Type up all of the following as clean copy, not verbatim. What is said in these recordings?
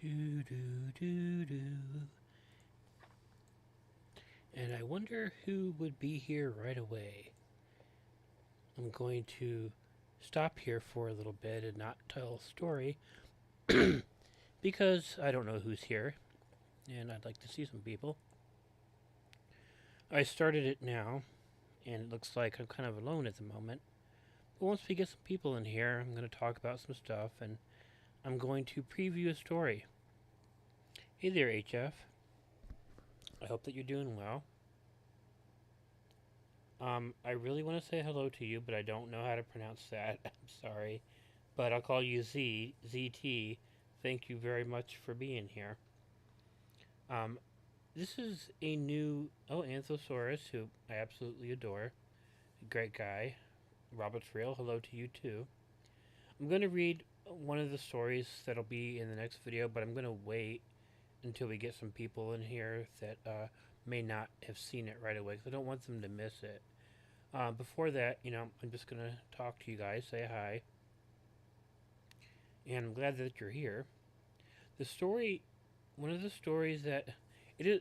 Do do do do. And I wonder who would be here right away. I'm going to stop here for a little bit and not tell a story because I don't know who's here and I'd like to see some people. I started it now and it looks like I'm kind of alone at the moment. But once we get some people in here, I'm going to talk about some stuff and I'm going to preview a story. Hey there, HF. I hope that you're doing well. I really want to say hello to you, but I don't know how to pronounce that. I'm sorry. But I'll call you ZT. Thank you very much for being here. Um, this is a new, Anthosaurus, who I absolutely adore. Great guy. Robert's real. Hello to you too. I'm going to read one of the stories that'll be in the next video, but I'm going to wait until we get some people in here that may not have seen it right away because I don't want them to miss it. Before that, I'm just going to talk to you guys, say hi, and I'm glad that you're here. The story, one of the stories that it is.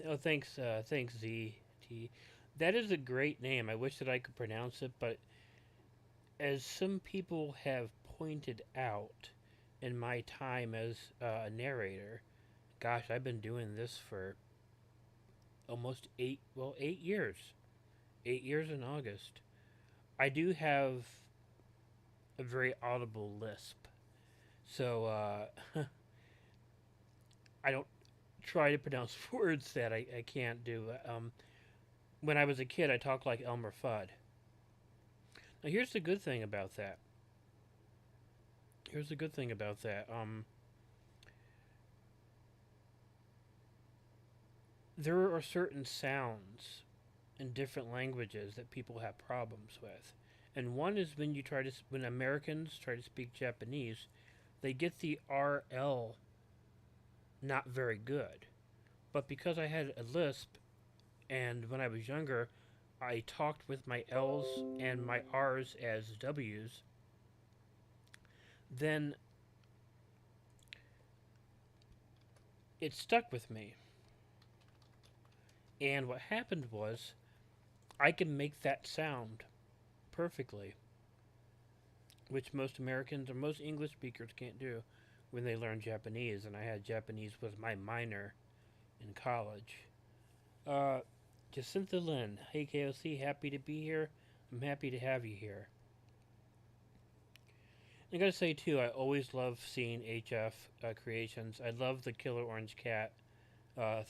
Oh, thanks ZT. That is a great name. I wish that I could pronounce it, but as some people have pointed out in my time as a narrator, gosh, I've been doing this for almost 8 years. 8 years in August. I do have a very audible lisp, so I don't try to pronounce words that I can't do. When I was a kid, I talked like Elmer Fudd. Now, here's the good thing about that. Here's the good thing about that. There are certain sounds in different languages that people have problems with, and one is when Americans try to speak Japanese, they get the RL not very good. But because I had a lisp, and when I was younger, I talked with my L's and my R's as W's, then it stuck with me. And what happened was, I could make that sound perfectly, which most Americans or most English speakers can't do when they learn Japanese. And I had Japanese was my minor in college. Jacinta Lynn, hey KOC, happy to be here. I'm happy to have you here. I gotta say too, I always love seeing HF creations. I love the Killer Orange Cat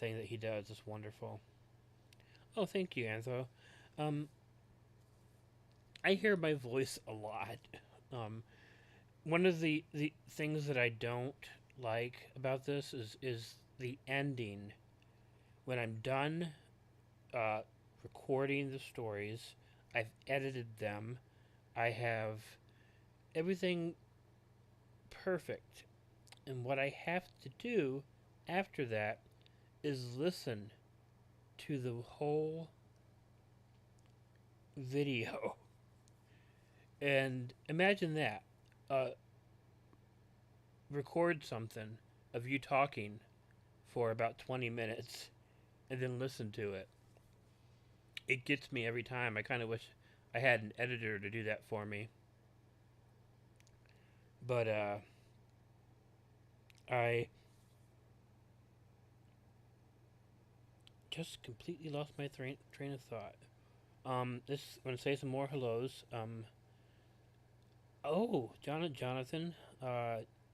thing that he does. It's wonderful. Oh, thank you, Antho. Um, I hear my voice a lot. Um, One of the things that I don't like about this is the ending. When I'm done uh, recording the stories, I've edited them, I have everything perfect. And what I have to do after that is listen to the whole video. And imagine that. Uh, Record something of you talking for about 20 minutes and then listen to it. It gets me every time. I kind of wish I had an editor to do that for me. But I just completely lost my train of thought. This I'm gonna say some more hellos. Jonathan,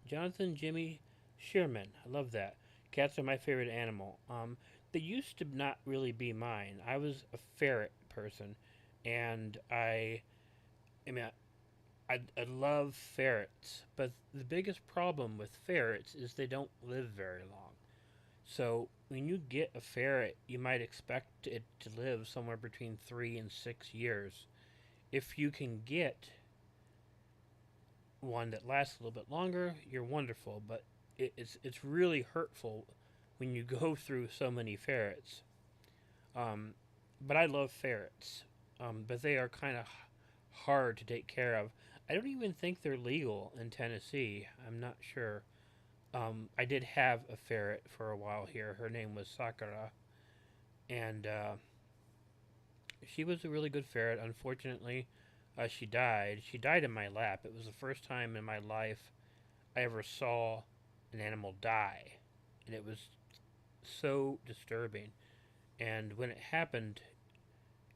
Jonathan Jimmy Shearman. I love that. Cats are my favorite animal. They used to not really be mine. I was a ferret person, and I mean, I love ferrets, but the biggest problem with ferrets is they don't live very long. So when you get a ferret, you might expect it to live somewhere between 3 and 6 years. If you can get one that lasts a little bit longer, you're wonderful. But it's really hurtful when you go through so many ferrets. Um, but I love ferrets, but they are kind of hard to take care of. I don't even think they're legal in Tennessee. I'm not sure. I did have a ferret for a while here. Her name was Sakura, and she was a really good ferret. Unfortunately, she died. She died in my lap. It was the first time in my life I ever saw an animal die, and it was so disturbing. And when it happened,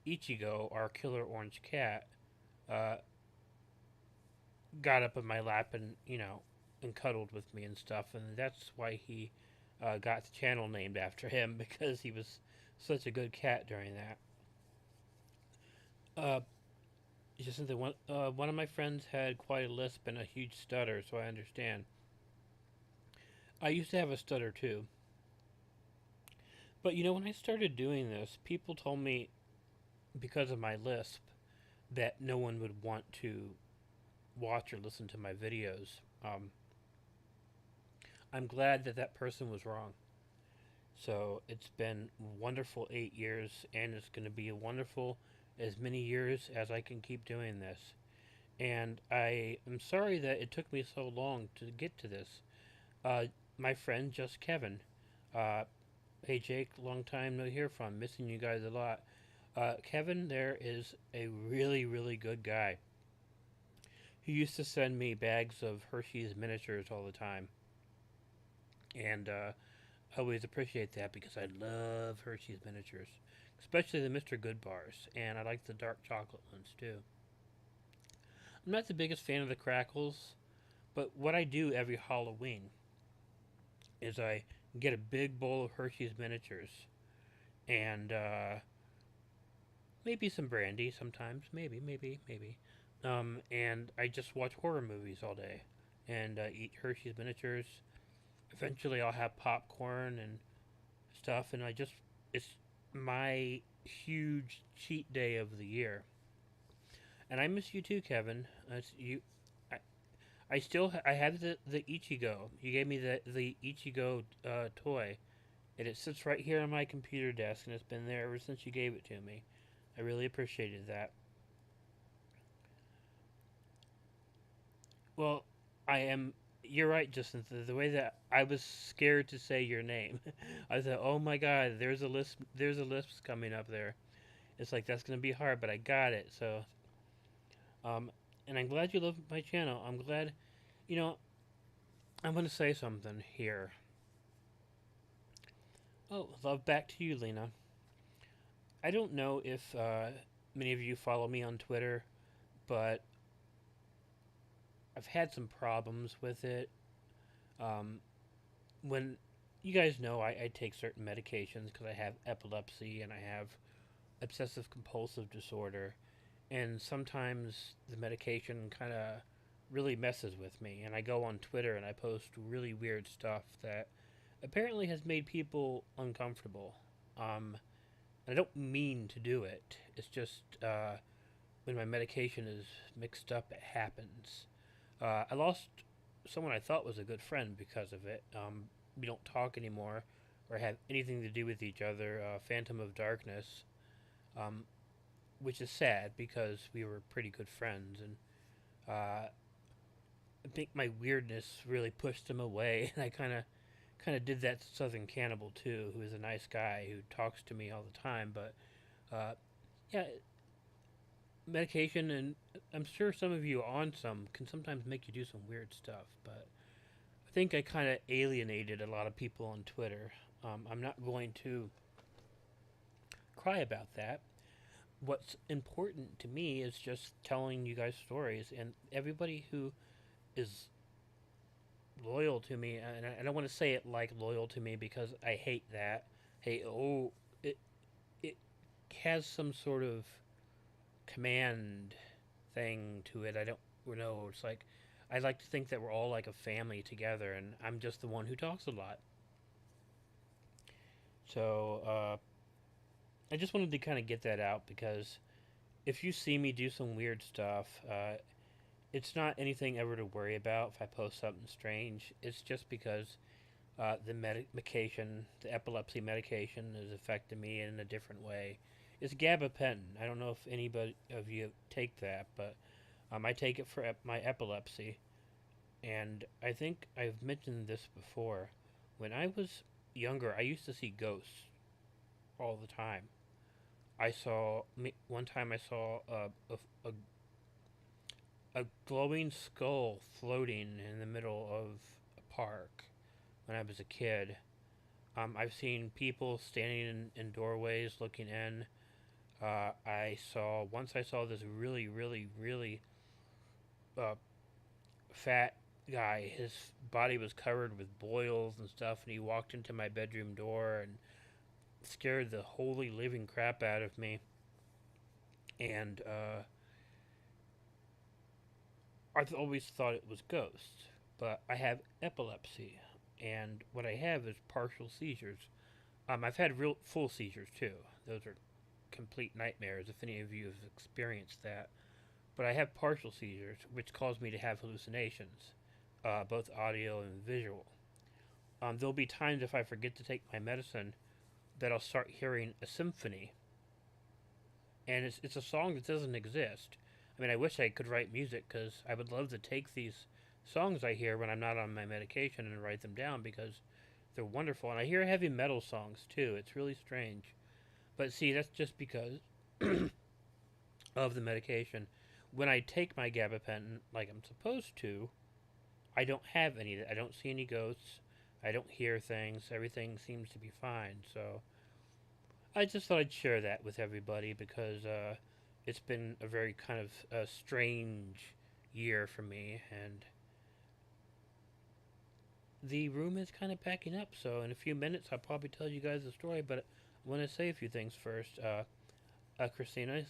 Ichigo, our killer orange cat, uh, got up in my lap and and cuddled with me and stuff, and that's why he got the channel named after him because he was such a good cat during that. Uh, just that one of my friends had quite a lisp and a huge stutter, so I understand. I used to have a stutter too, but when I started doing this, people told me because of my lisp that no one would want to watch or listen to my videos. I'm glad that that person was wrong. So it's been wonderful 8 years, and it's going to be a wonderful as many years as I can keep doing this. And I am sorry that it took me so long to get to this. Uh, my friend, just Kevin. Uh, hey Jake, long time no hear from. Missing you guys a lot. Kevin, there is a really, really good guy. He used to send me bags of Hershey's miniatures all the time, and I always appreciate that because I love Hershey's miniatures, especially the Mr. Good bars, and I like the dark chocolate ones too. I'm not the biggest fan of the crackles, but what I do every Halloween is I get a big bowl of Hershey's miniatures and maybe some brandy sometimes, maybe. And I just watch horror movies all day and eat Hershey's miniatures. Eventually, I'll have popcorn and stuff, and it's my huge cheat day of the year. And I miss you too, Kevin. I, I still I have the Ichigo. You gave me the Ichigo toy, and it sits right here on my computer desk, and it's been there ever since you gave it to me. I really appreciated that. Well, I am. You're right, Justin. The way that I was scared to say your name, I thought, "Oh my God, there's a lisp. There's a lisp coming up there." It's like that's gonna be hard, but I got it. So, um, and I'm glad you love my channel. I'm glad. You know, I'm gonna say something here. Oh, love back to you, Lena. I don't know if many of you follow me on Twitter, but I've had some problems with it. Um, when you guys know, I take certain medications because I have epilepsy and I have obsessive compulsive disorder, and sometimes the medication kind of really messes with me. And I go on Twitter and I post really weird stuff that apparently has made people uncomfortable. I don't mean to do it. It's just when my medication is mixed up, it happens. I lost someone I thought was a good friend because of it. We don't talk anymore or have anything to do with each other. Phantom of Darkness, um, which is sad because we were pretty good friends, and I think my weirdness really pushed him away, and I kind of did that to Southern Cannibal too, who is a nice guy who talks to me all the time. But uh, yeah, medication, and I'm sure some of you on some can sometimes make you do some weird stuff. But I think I kind of alienated a lot of people on Twitter. I'm not going to cry about that. What's important to me is just telling you guys stories, and everybody who is loyal to me, and I don't want to say it like loyal to me because I hate that. Hey, oh, it has some sort of command thing to it. I don't know. It's like I like to think that we're all like a family together, and I'm just the one who talks a lot. So I just wanted to kind of get that out because if you see me do some weird stuff, it's not anything ever to worry about if I post something strange. It's just because the medication, the epilepsy medication, is affecting me in a different way. It's gabapentin. I don't know if anybody of you take that, but I take it for my epilepsy, And I think I've mentioned this before. When I was younger, I used to see ghosts all the time. One time I saw a glowing skull floating in the middle of a park when I was a kid. I've seen people standing in doorways looking in. I saw this really uh, fat guy. His body was covered with boils and stuff, and he walked into my bedroom door and scared the holy living crap out of me. And I've always thought it was ghosts, but I have epilepsy, and what I have is partial seizures. I've had real full seizures too. Those are complete nightmares if any of you have experienced that. But I have partial seizures, which cause me to have hallucinations, both audio and visual. There'll be times if I forget to take my medicine that I'll start hearing a symphony, and it's a song that doesn't exist. I mean, I wish I could write music because I would love to take these songs I hear when I'm not on my medication and write them down because they're wonderful. And I hear heavy metal songs too. It's really strange. But see, that's just because of the medication. When I take my gabapentin like I'm supposed to, I don't have any. I don't see any ghosts. I don't hear things. Everything seems to be fine. So I just thought I'd share that with everybody because it's been a very kind of strange year for me, and the room is kind of packing up. So in a few minutes, I'll probably tell you guys the story. But I want to say a few things first. Christina,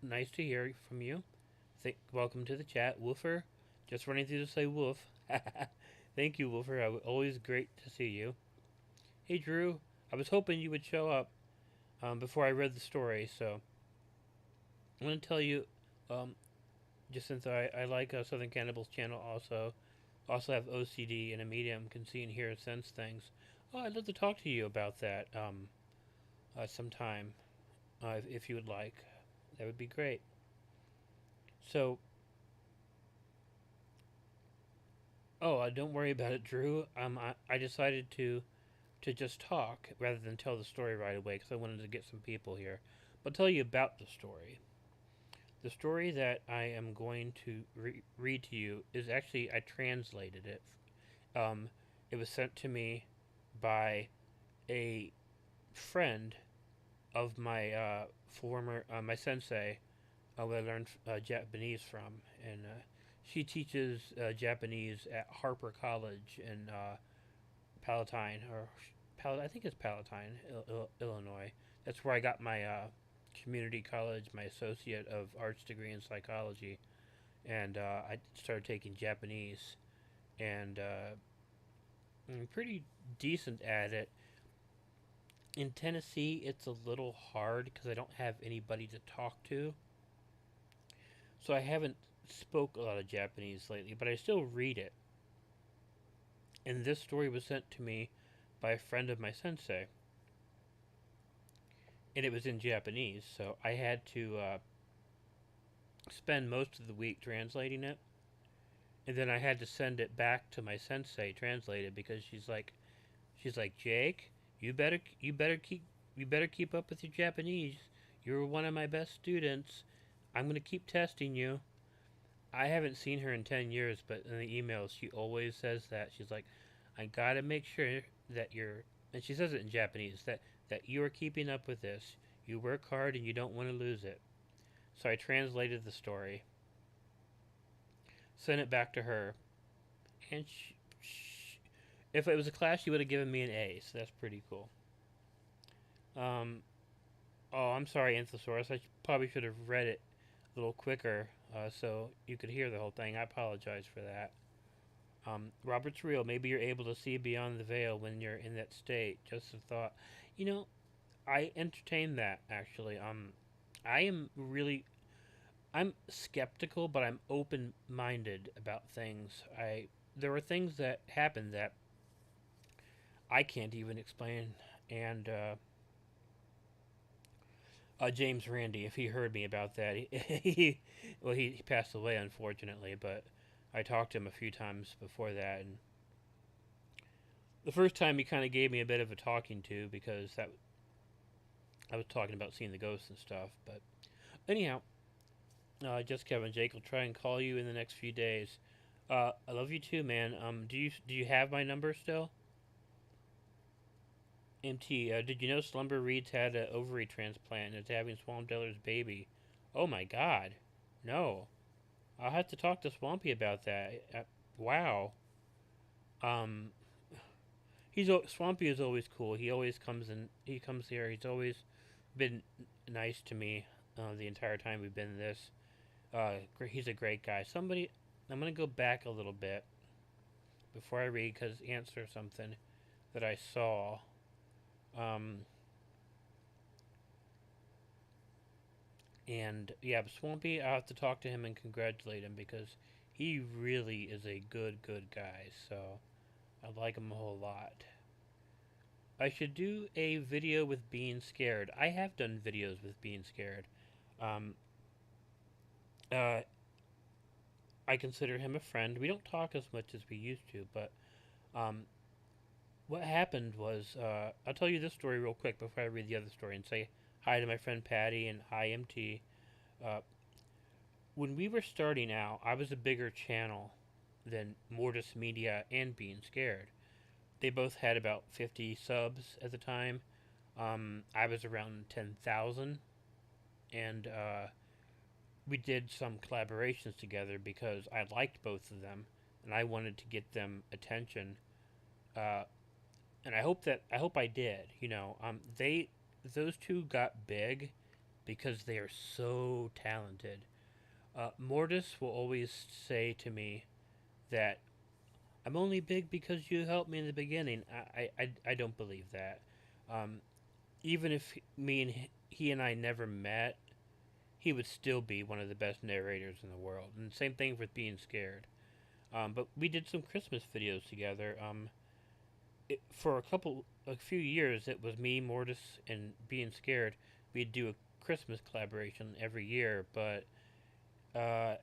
nice to hear from you. Welcome to the chat, Woofer. Just running through to say woof. Thank you, Woofer. Always great to see you. Hey, Drew. I was hoping you would show up before I read the story, so I'm going to tell you, um, just since I like Southern Cannibals channel also have OCD and a medium, can see and hear and sense things. Oh, I'd love to talk to you about that sometime, if you would like. That would be great. So, don't worry about it, Drew. I decided to just talk rather than tell the story right away because I wanted to get some people here. But I'll tell you about the story. The story that I am going to read to you is actually, I translated it. It was sent to me by a friend of my my sensei, who I learned Japanese from, and she teaches Japanese at Harper College in Palatine, I think it's Palatine, Illinois. That's where I got my community college, my associate of arts degree in psychology, and I started taking Japanese, and I'm pretty decent at it. In Tennessee, it's a little hard because I don't have anybody to talk to, so I haven't spoke a lot of Japanese lately, but I still read it. And this story was sent to me by a friend of my sensei, and it was in Japanese, so I had to spend most of the week translating it, and then I had to send it back to my sensei translated because she's like Jake, you better keep up with your Japanese. You're one of my best students. I'm gonna keep testing you. I haven't seen her in 10 years, but in the emails she always says that she's like, I gotta make sure that you're, and she says it in Japanese that you are keeping up with this. You work hard and you don't want to lose it. So I translated the story, sent it back to her, and if it was a class, she would have given me an A. So that's pretty cool. Um, oh, I'm sorry, Anthosaurus. Probably should have read it a little quicker so you could hear the whole thing. I apologize for that. Robert's real. Maybe you're able to see beyond the veil when you're in that state. Just a thought. You know, I entertain that actually. I am really I'm skeptical, but I'm open-minded about things. I There are things that happen that I can't even explain, and James Randi, if he heard me about that, he passed away unfortunately, but I talked to him a few times before that, and the first time he kind of gave me a bit of a talking to because that I was talking about seeing the ghosts and stuff. But anyhow, just Kevin Jake will try and call you in the next few days. I love you too, man. Do you have my number still? MT, did you know Slumber Reed's had an ovary transplant and is having Swamp Deller's baby? Oh my God, no. I'll have to talk to Swampy about that. Wow. Um, Swampy is always cool. He always comes and he comes here. He's always been nice to me the entire time we've been in this. He's a great guy. I'm gonna go back a little bit before I read because answer something that I saw. Um, and yeah, Swampy, I'll have to talk to him and congratulate him because he really is a good guy. So I like him a whole lot. I should do a video with being scared. I have done videos with being scared. Um, uh, I consider him a friend. We don't talk as much as we used to, but um, what happened was I'll tell you this story real quick before I read the other story and say hi to my friend Patty and hi MT. Uh, when we were starting out, I was a bigger channel than Mortis Media and Being Scared. They both had about 50 subs at the time. I was around 10,000, and we did some collaborations together because I liked both of them, and I wanted to get them attention. Uh, and I hope I did. Those two got big because they are so talented. Mortis will always say to me that I'm only big because you helped me in the beginning. I don't believe that. Um, Even if he and I never met, he would still be one of the best narrators in the world. And same thing with Being Scared. But we did some Christmas videos together. For a few years, it was me, Mortis, and Being Scared. We'd do a Christmas collaboration every year, but uh,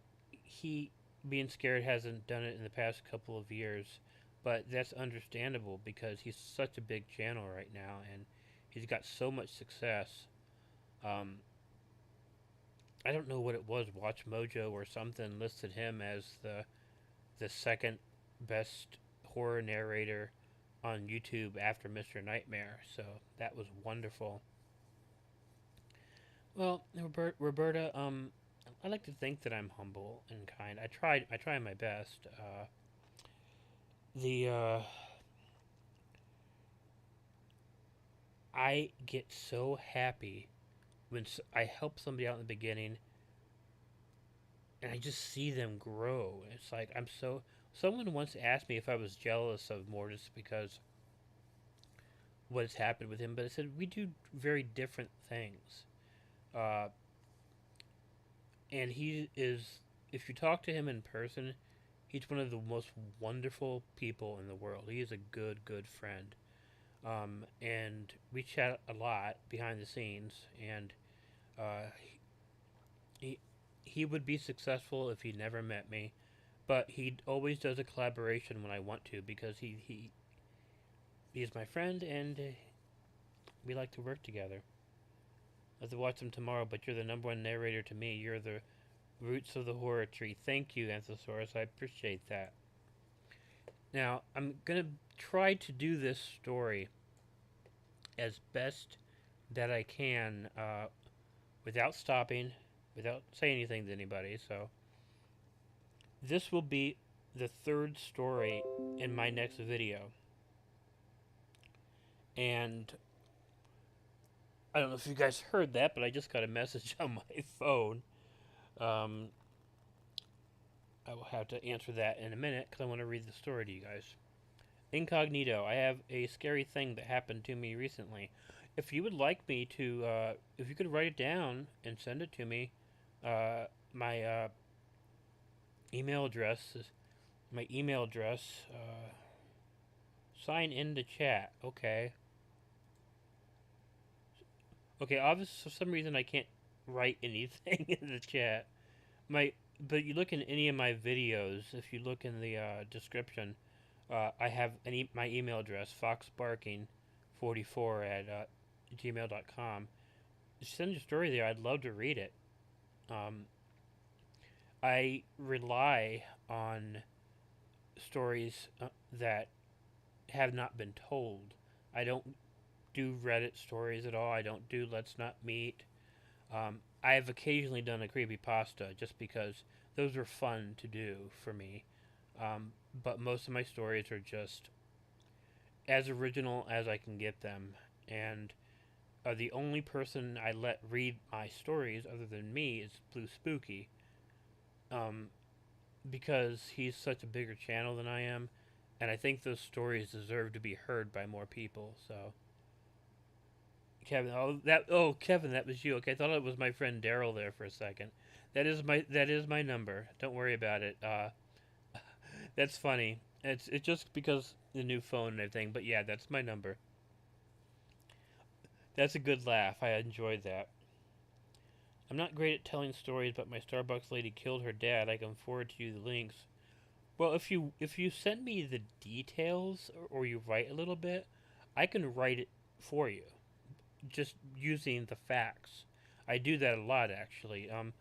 he, Being Scared, hasn't done it in the past couple of years. But that's understandable because he's such a big channel right now, and he's got so much success. Um, I don't know what it was. Watch Mojo or something listed him as the second best horror narrator on YouTube after Mr. Nightmare. So that was wonderful. Well, Roberta, I like to think that I'm humble and kind. I try my best. The I get so happy when I help somebody out in the beginning, and I just see them grow. It's like I'm so. Someone once asked me if I was jealous of Mortis because what has happened with him, but I said we do very different things. Uh, and he is, if you talk to him in person, he's one of the most wonderful people in the world. He is a good friend. And we chat a lot behind the scenes, and uh, he he would be successful if he never met me, but he always does a collaboration when I want to because he's my friend and we like to work together. I have to watch them tomorrow, but you're the number one narrator to me. You're the roots of the horror tree. Thank you, Anthosaurus. I appreciate that. Now, I'm going to try to do this story as best that I can without stopping, without saying anything to anybody. So, this will be the third story in my next video. And I don't know if you guys heard that, but I just got a message on my phone. Um, I will have to answer that in a minute because I want to read the story to you guys. Incognito, I have a scary thing that happened to me recently. If you would like me to, if you could write it down and send it to me, my email address is my email address. Sign in to chat. Okay. Okay. Obviously, for some reason, I can't write anything in the chat. My but you look in any of my videos, if you look in the description, I have my email address, foxbarking44 at gmail.com. Send your story there. I'd love to read it. Um, I rely on stories that have not been told. I don't do Reddit stories at all. I don't do Let's Not Meet. I have occasionally done a creepypasta just because those are fun to do for me. But most of my stories are just as original as I can get them. And the only person I let read my stories other than me is Blue Spooky. Um, because he's such a bigger channel than I am, and I think those stories deserve to be heard by more people. So, Kevin, Kevin, that was you. Okay, I thought it was my friend Daryl there for a second. That is my number. Don't worry about it. That's funny. It's just because the new phone and everything. But yeah, that's my number. That's a good laugh. I enjoyed that. I'm not great at telling stories, but my Starbucks lady killed her dad. I can forward to you the links. Well, if you send me the details or you write a little bit, I can write it for you, just using the facts. I do that a lot, actually. A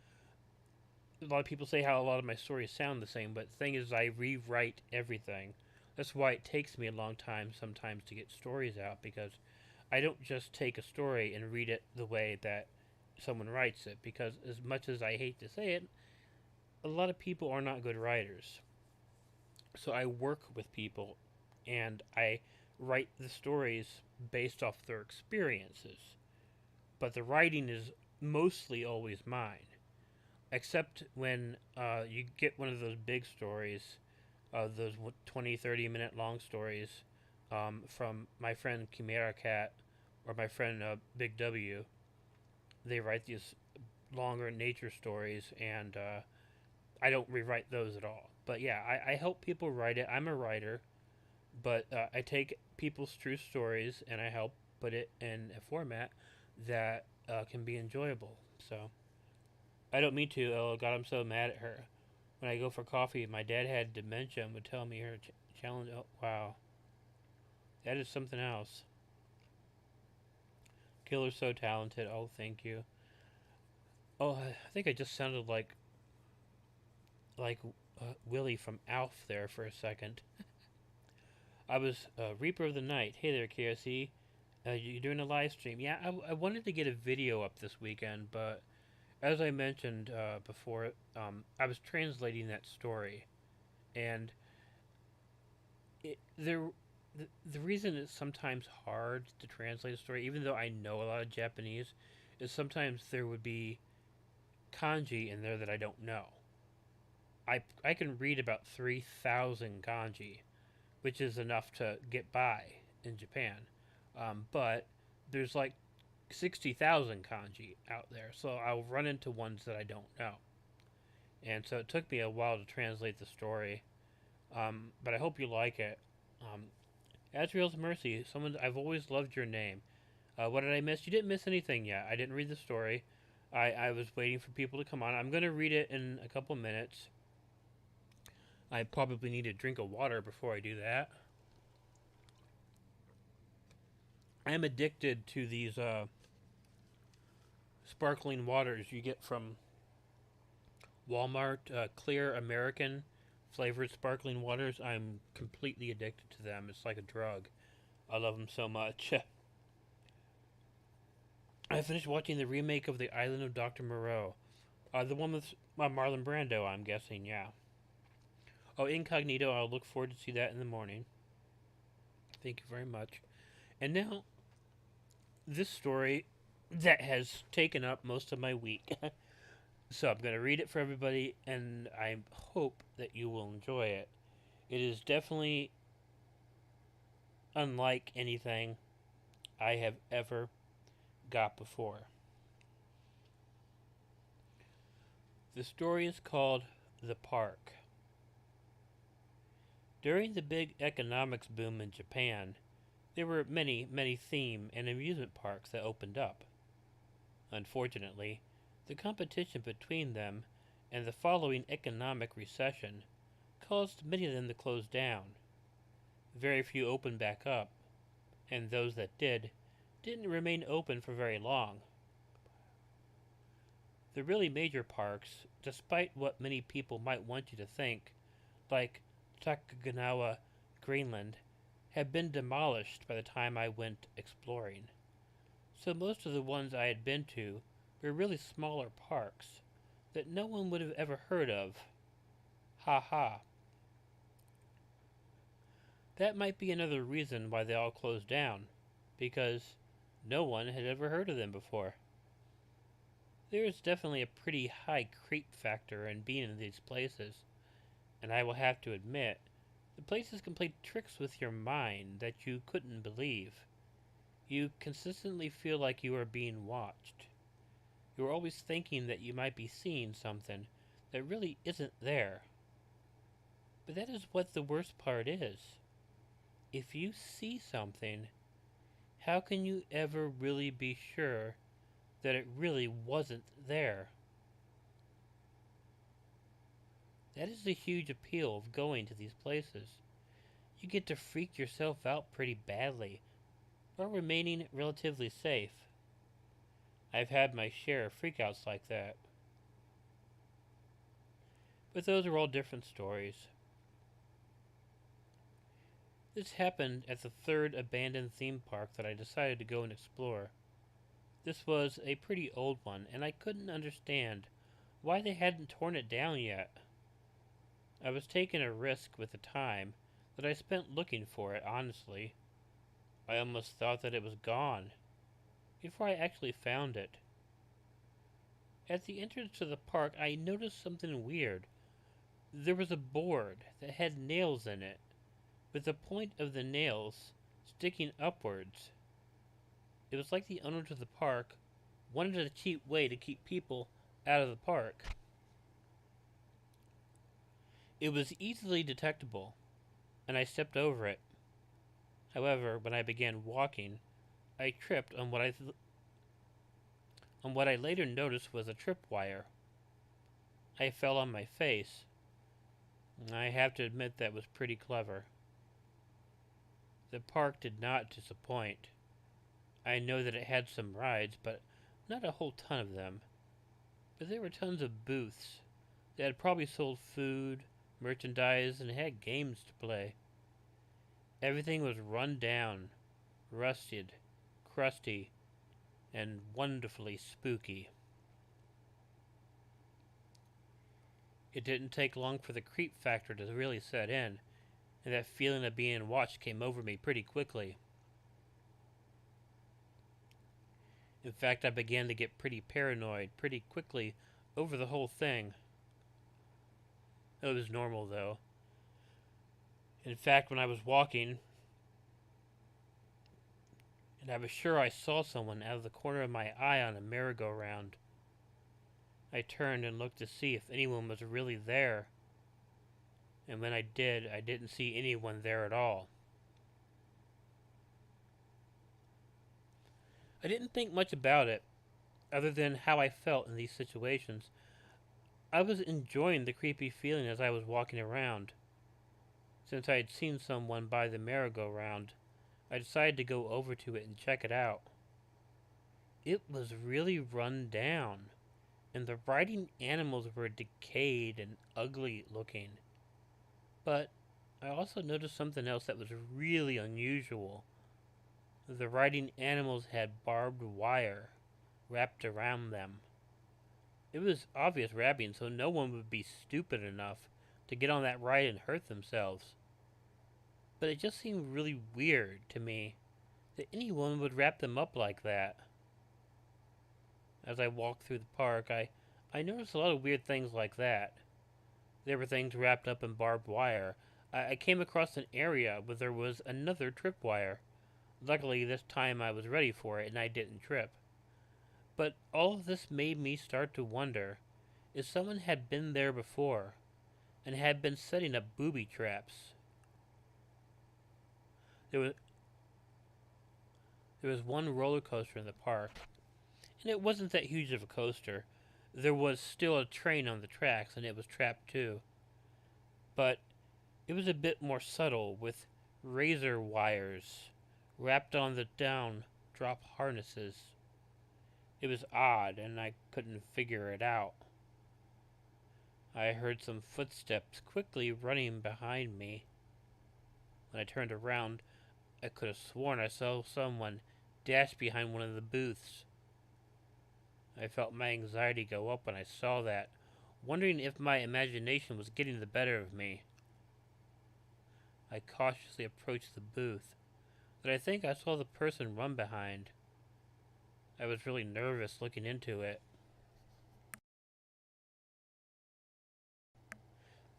lot of people say how a lot of my stories sound the same, but the thing is, I rewrite everything. That's why it takes me a long time sometimes to get stories out, because I don't just take a story and read it the way that someone writes it, because as much as I hate to say it, a lot of people are not good writers. So I work with people and I write the stories based off their experiences. But the writing is mostly always mine, except when you get one of those big stories, those 20, 30-minute long stories from my friend Chimera Cat or my friend Big W. They write these longer nature stories, and I don't rewrite those at all. But yeah, I help people write it. I'm a writer, but I take people's true stories and I help put it in a format that can be enjoyable. So I don't mean to. Oh God, I'm so mad at her. When I go for coffee, my dad had dementia and would tell me her challenge. Oh wow, that is something else. Killer's so talented. Oh, thank you. Oh, I think I just sounded like Willie from Alf there for a second. I was Reaper of the Night. Hey there, KSE. You doing a live stream? Yeah, I wanted to get a video up this weekend, but as I mentioned before, I was translating that story, and there, the reason it's sometimes hard to translate a story, even though I know a lot of Japanese, is sometimes there would be kanji in there that I don't know. I can read about 3,000 kanji, which is enough to get by in Japan. But there's like 60,000 kanji out there, so I'll run into ones that I don't know. And so it took me a while to translate the story, but I hope you like it. Um, Azrael's Mercy, someone I've always loved your name. What did I miss? You didn't miss anything yet. I didn't read the story. I was waiting for people to come on. I'm going to read it in a couple minutes. I probably need a drink of water before I do that. I'm addicted to these sparkling waters you get from Walmart, clear American flavored sparkling waters. I'm completely addicted to them. It's like a drug. I love them so much. I finished watching the remake of The Island of Dr. Moreau. The one with Marlon Brando, I'm guessing, yeah. Oh, Incognito, I'll look forward to see that in the morning. Thank you very much. And now, this story that has taken up most of my week. So I'm going to read it for everybody, and I hope that you will enjoy it. It is definitely unlike anything I have ever got before. The story is called The Park. During the big economics boom in Japan, there were many, many theme and amusement parks that opened up. Unfortunately, the competition between them and the following economic recession caused many of them to close down. Very few opened back up, and those that didn't remain open for very long. The really major parks, despite what many people might want you to think, like Takaganawa, Greenland, had been demolished by the time I went exploring. So most of the ones I had been to were really smaller parks that no one would have ever heard of. Ha ha. That might be another reason why they all closed down, because no one had ever heard of them before. There is definitely a pretty high creep factor in being in these places, and I will have to admit, the places can play tricks with your mind that you couldn't believe. You consistently feel like you are being watched. You are always thinking that you might be seeing something that really isn't there. But that is what the worst part is. If you see something, how can you ever really be sure that it really wasn't there? That is the huge appeal of going to these places. You get to freak yourself out pretty badly, while remaining relatively safe. I've had my share of freakouts like that. But those are all different stories. This happened at the third abandoned theme park that I decided to go and explore. This was a pretty old one, and I couldn't understand why they hadn't torn it down yet. I was taking a risk with the time that I spent looking for it, honestly. I almost thought that it was gone before I actually found it. At the entrance to the park, I noticed something weird. There was a board that had nails in it, with the point of the nails sticking upwards. It was like the owners of the park wanted a cheap way to keep people out of the park. It was easily detectable, and I stepped over it. However, when I began walking, I tripped on what I later noticed was a tripwire. I fell on my face. I have to admit that was pretty clever. The park did not disappoint. I know that it had some rides, but not a whole ton of them. But there were tons of booths that had probably sold food, merchandise, and had games to play. Everything was run down, rusted, crusty, and wonderfully spooky. It didn't take long for the creep factor to really set in, and that feeling of being watched came over me pretty quickly. In fact, I began to get pretty paranoid pretty quickly over the whole thing. It was normal, though. In fact, when I was walking, and I was sure I saw someone out of the corner of my eye on a merry-go-round, I turned and looked to see if anyone was really there. And when I did, I didn't see anyone there at all. I didn't think much about it, other than how I felt in these situations. I was enjoying the creepy feeling as I was walking around. Since I had seen someone by the merry-go-round, I decided to go over to it and check it out. It was really run down, and the riding animals were decayed and ugly looking. But I also noticed something else that was really unusual. The riding animals had barbed wire wrapped around them. It was obvious wrapping, so no one would be stupid enough to get on that ride and hurt themselves. But it just seemed really weird to me that anyone would wrap them up like that. As I walked through the park, I noticed a lot of weird things like that. There were things wrapped up in barbed wire. I came across an area where there was another tripwire. Luckily, this time I was ready for it and I didn't trip. But all of this made me start to wonder if someone had been there before and had been setting up booby traps. There was, there was one roller coaster in the park, and it wasn't that huge of a coaster, There was still a train on the tracks, and it was trapped too, but it was a bit more subtle, with razor wires wrapped on the down drop harnesses. It was odd, and I couldn't figure it out. I heard some footsteps quickly running behind me. When I turned around, I could have sworn I saw someone dash behind one of the booths. I felt my anxiety go up when I saw that, wondering if my imagination was getting the better of me. I cautiously approached the booth, but I think I saw the person run behind. I was really nervous looking into it,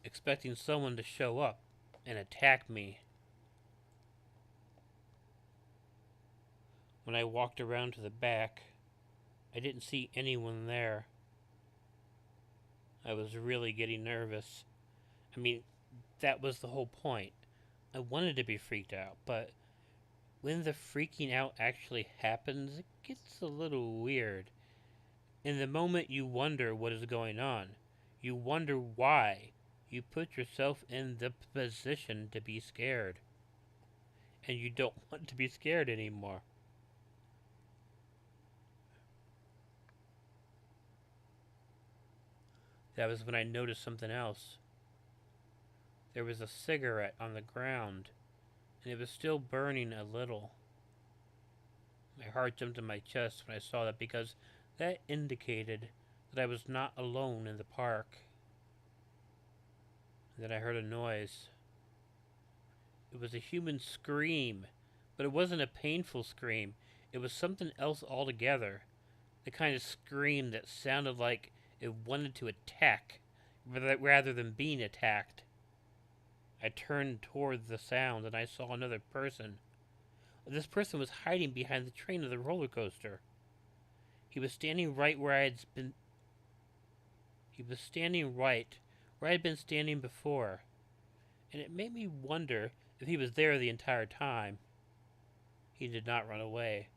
expecting someone to show up and attack me. When I walked around to the back, I didn't see anyone there. I was really getting nervous. I mean, that was the whole point. I wanted to be freaked out, but when the freaking out actually happens, it gets a little weird. In the moment, you wonder what is going on. You wonder why. You put yourself in the position to be scared. And you don't want to be scared anymore. That was when I noticed something else. There was a cigarette on the ground, and it was still burning a little. My heart jumped in my chest when I saw that, because that indicated that I was not alone in the park. And then I heard a noise. It was a human scream, but it wasn't a painful scream. It was something else altogether. The kind of scream that sounded like it wanted to attack rather than being attacked. I turned toward the sound and I saw another person. This person was hiding behind the train of the roller coaster. He was standing right where I had been. He was standing right where I had been standing before, and it made me wonder if he was there the entire time. He did not run away,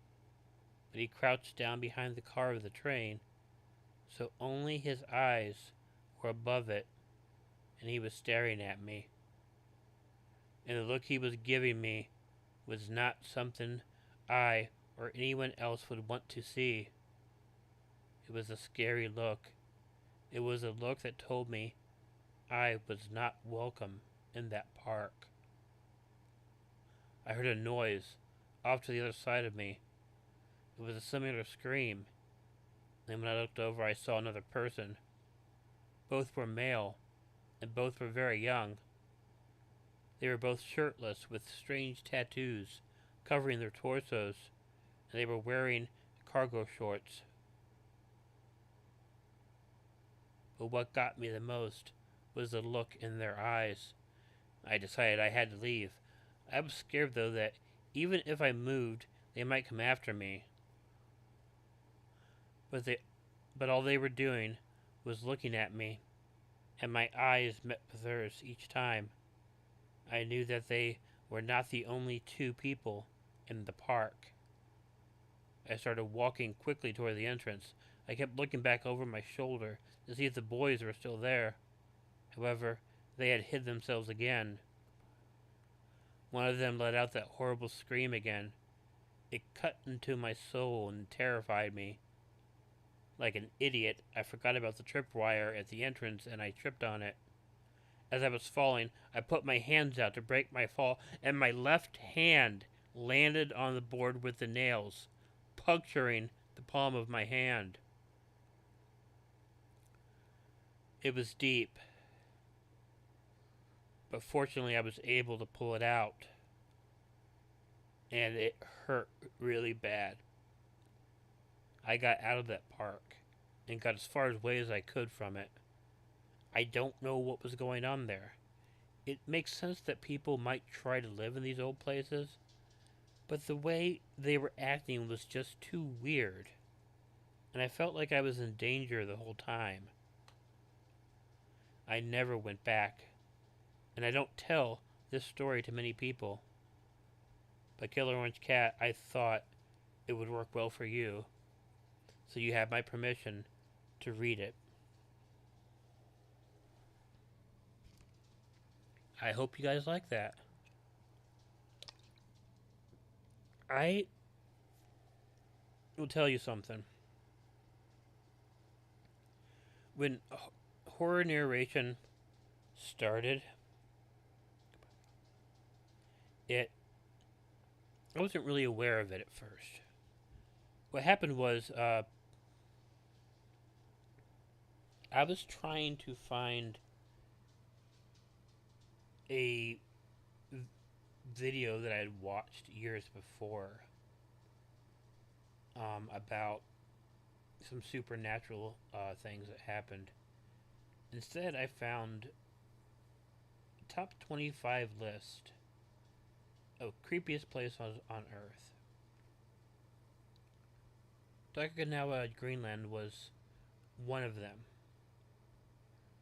but he crouched down behind the car of the train, so only his eyes were above it, and he was staring at me. And the look he was giving me was not something I or anyone else would want to see. It was a scary look. It was a look that told me I was not welcome in that park. I heard a noise off to the other side of me. It was a similar scream. Then when I looked over, I saw another person. Both were male, and both were very young. They were both shirtless with strange tattoos covering their torsos, and they were wearing cargo shorts. But what got me the most was the look in their eyes. I decided I had to leave. I was scared, though, that even if I moved, they might come after me. But all they were doing was looking at me, and my eyes met with theirs each time. I knew that they were not the only two people in the park. I started walking quickly toward the entrance. I kept looking back over my shoulder to see if the boys were still there. However, they had hid themselves again. One of them let out that horrible scream again. It cut into my soul and terrified me. Like an idiot, I forgot about the tripwire at the entrance and I tripped on it. As I was falling, I put my hands out to break my fall, and my left hand landed on the board with the nails, puncturing the palm of my hand. It was deep, but fortunately I was able to pull it out, and it hurt really bad. I got out of that park and got as far away as I could from it. I don't know what was going on there. It makes sense that people might try to live in these old places, but the way they were acting was just too weird, and I felt like I was in danger the whole time. I never went back, and I don't tell this story to many people. But Killer Orange Cat, I thought it would work well for you, so you have my permission to read it. I hope you guys like that. I will tell you something. When horror narration started, it I wasn't really aware of it at first. What happened was I was trying to find a video that I had watched years before about some supernatural things that happened. Instead, I found a top 25 list of creepiest places on Earth. Okinawa, Greenland was one of them.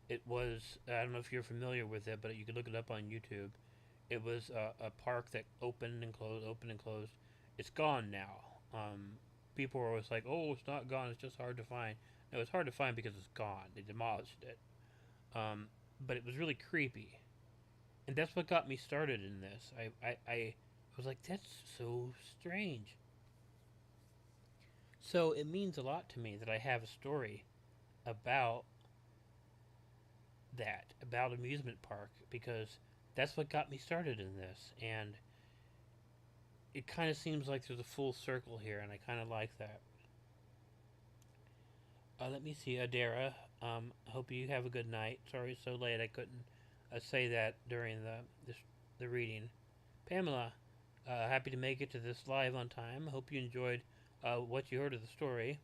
It was, I don't know if you're familiar with it, but you could look it up on YouTube. It was a park that opened and closed, opened and closed. It's gone now. People were always like, "Oh, it's not gone. It's just hard to find." No, it's hard to find because it's gone. They demolished it. But it was really creepy, and that's what got me started in this. I was like, "That's so strange." So it means a lot to me that I have a story about about amusement park, because that's what got me started in this, and it kind of seems like there's a full circle here, and I kind of like that. Let me see, Adara. Hope you have a good night. Sorry it's so late. I couldn't say that during the reading. Pamela, happy to make it to this live on time. Hope you enjoyed what you heard of the story.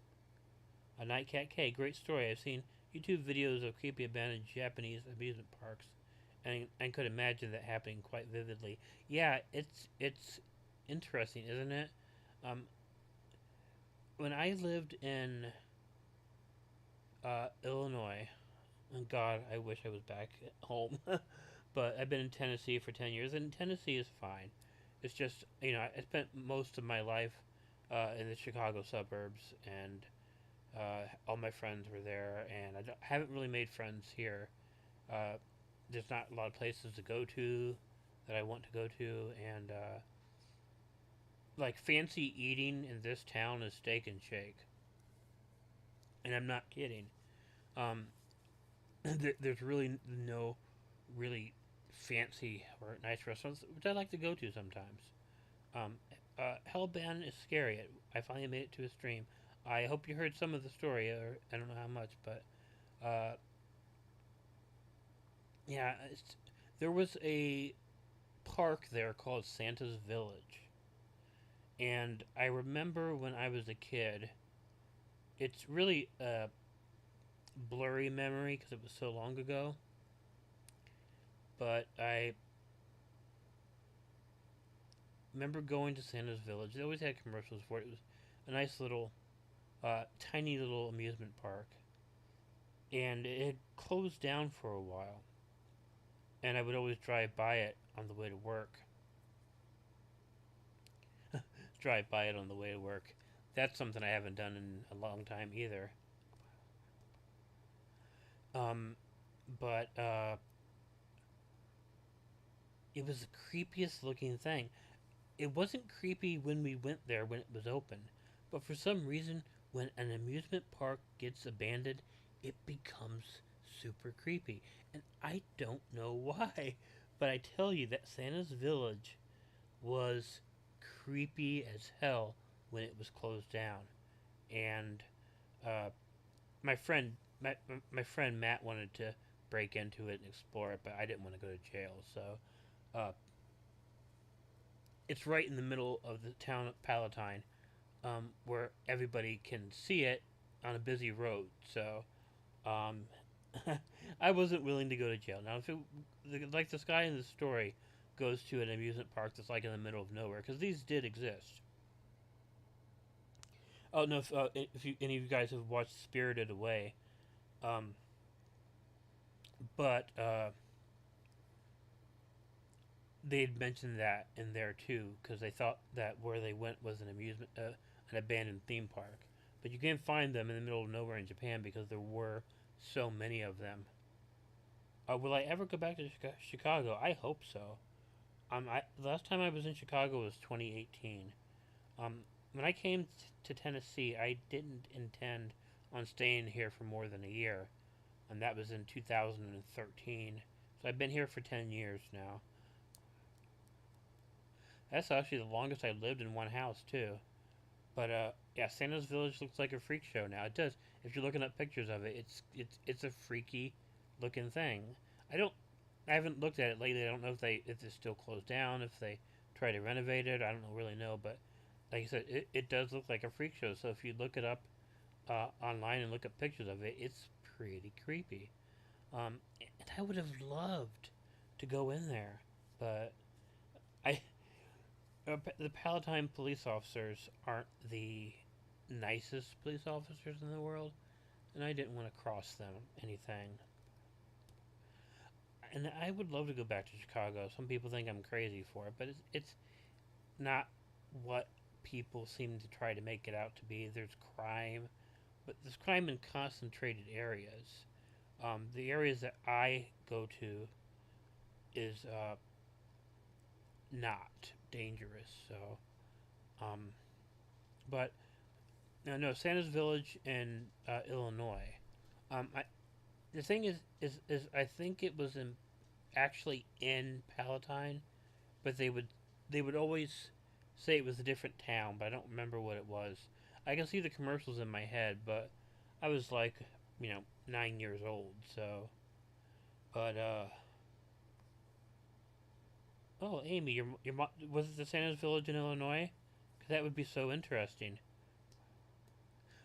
Nightcat K, great story. I've seen YouTube videos of creepy abandoned Japanese amusement parks, and could imagine that happening quite vividly. Yeah, it's interesting, isn't it? Um, when I lived in Illinois, and God, I wish I was back at home. But I've been in Tennessee for 10 years, and Tennessee is fine. It's just, I spent most of my life in the Chicago suburbs, and all my friends were there, and haven't really made friends here. Uh, there's not a lot of places to go to that I want to go to, and like fancy eating in this town is Steak and Shake, and I'm not kidding. Um, there's really no really fancy or nice restaurants, which I like to go to sometimes. Um, Hellbound is scary. I finally made it to a stream. I hope you heard some of the story, or I don't know how much, but uh, yeah, there was a park there called Santa's Village, and I remember when I was a kid. It's really a blurry memory because it was so long ago, but I remember going to Santa's Village. They always had commercials for it. It was a nice little, tiny little amusement park, and it had closed down for a while. And I would always drive by it on the way to work. Drive by it on the way to work. That's something I haven't done in a long time either. Um, but it was the creepiest looking thing. It wasn't creepy when we went there when it was open, but for some reason, when an amusement park gets abandoned, it becomes super creepy. And I don't know why, but I tell you that Santa's Village was creepy as hell when it was closed down. And uh, my friend, my friend Matt wanted to break into it and explore it, but I didn't want to go to jail. So uh, it's right in the middle of the town of Palatine, where everybody can see it on a busy road. So um, I wasn't willing to go to jail. Now, if like this guy in the story goes to an amusement park that's like in the middle of nowhere, because these did exist. Oh no! If any of you guys have watched Spirited Away, um, but they had mentioned that in there too, because they thought that where they went was an abandoned theme park. but you can't find them in the middle of nowhere in Japan because there were so many of them. Will I ever go back to Chicago? I hope so. The last time I was in Chicago was 2018. When I came to Tennessee, I didn't intend on staying here for more than a year, and that was in 2013. So I've been here for 10 years now. That's actually the longest I lived in one house too. But yeah, Santa's Village looks like a freak show now. It does. If you're looking up pictures of it, it's a freaky looking thing. I don't. I haven't looked at it lately. I don't know if it's still closed down. If they try to renovate it, I don't really know. But like I said, it does look like a freak show. So if you look it up online and look up pictures of it, it's pretty creepy. And I would have loved to go in there, but I the Palatine police officers aren't the nicest police officers in the world, and I didn't want to cross them anything. And I would love to go back to Chicago. Some people think I'm crazy for it, but it's not what people seem to try to make it out to be. There's crime, but there's crime in concentrated areas. The areas that I go to is not dangerous. So, um, but no, Santa's Village in Illinois. I, the thing is I think it was actually in Palatine, but they would always say it was a different town, but I don't remember what it was. I can see the commercials in my head, but I was like, 9 years old. So, but oh, Amy, was it the Santa's Village in Illinois? 'Cause that would be so interesting.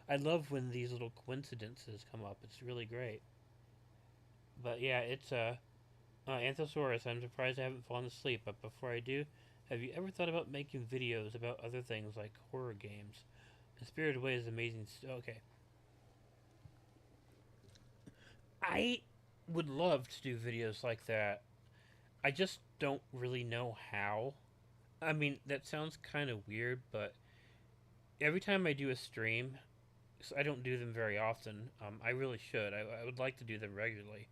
I love when these little coincidences come up. It's really great. But yeah, it's Anthosaurus. I'm surprised I haven't fallen asleep. But before I do, have you ever thought about making videos about other things like horror games? The Spirited Away is amazing. Okay, I would love to do videos like that. I just don't really know how. I mean, that sounds kind of weird, but every time I do a stream, 'cause I don't do them very often. I really should. I would like to do them regularly.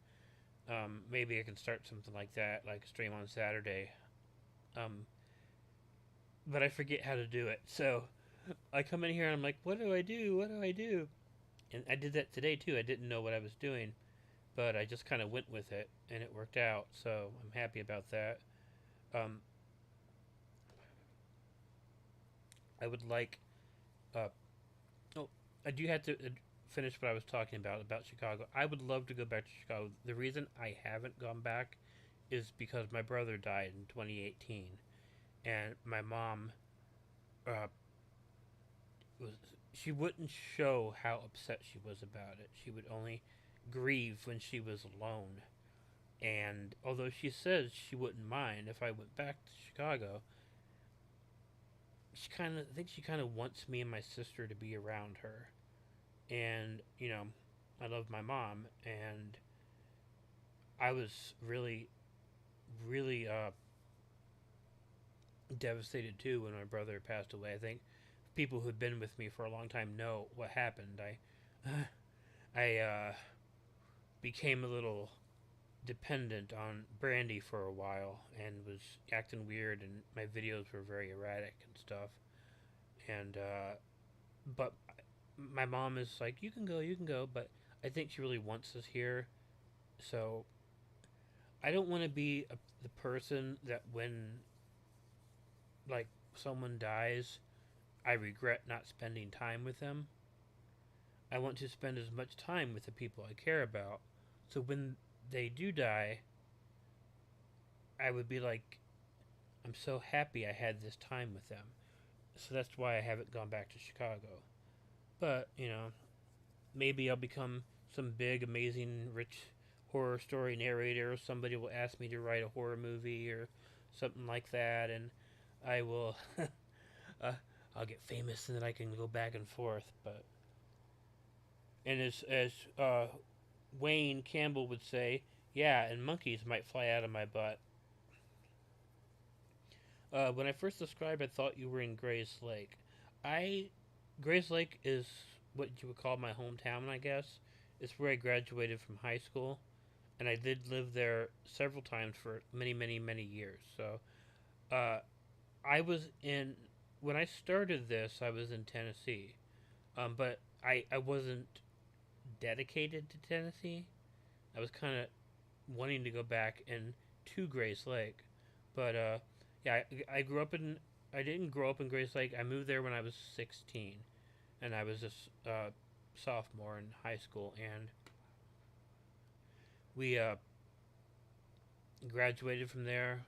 Maybe I can start something like that, like a stream on Saturday. Um, but I forget how to do it. So I come in here and I'm like, what do I do? What do I do? And I did that today too. I didn't know what I was doing, but I just kind of went with it and it worked out. So I'm happy about that. Um, I would like. Uh, oh, I do have to finish what I was talking about Chicago. I would love to go back to Chicago. The reason I haven't gone back is because my brother died in 2018, and my mom uh, was she wouldn't show how upset she was about it. She would only grieve when she was alone. And although she says she wouldn't mind if I went back to Chicago, I think she kind of wants me and my sister to be around her. And I love my mom, and I was really, really devastated too when my brother passed away. I think people who've been with me for a long time know what happened. I became a little dependent on Brandy for a while and was acting weird, and my videos were very erratic and stuff. And but my mom is like, you can go, but I think she really wants us here. So I don't want to be the person that when like someone dies, I regret not spending time with them. I want to spend as much time with the people I care about. So when they do die, I would be like, I'm so happy I had this time with them. So that's why I haven't gone back to Chicago. But, maybe I'll become some big, amazing, rich horror story narrator. Or somebody will ask me to write a horror movie or something like that, and I will. uh, I'll get famous, and then I can go back and forth. But as Wayne Campbell would say, yeah, and monkeys might fly out of my butt. When I first described, I thought you were in Gray's Lake. I Gray's Lake is what you would call my hometown, I guess. It's where I graduated from high school, and I did live there several times for many, many, many years. So, uh, I was in when I started this. I was in Tennessee, but I wasn't dedicated to Tennessee. I was kind of wanting to go back and to Grace Lake, but yeah, I grew up in. I didn't grow up in Grace Lake. I moved there when I was 16, and I was a sophomore in high school, and we graduated from there.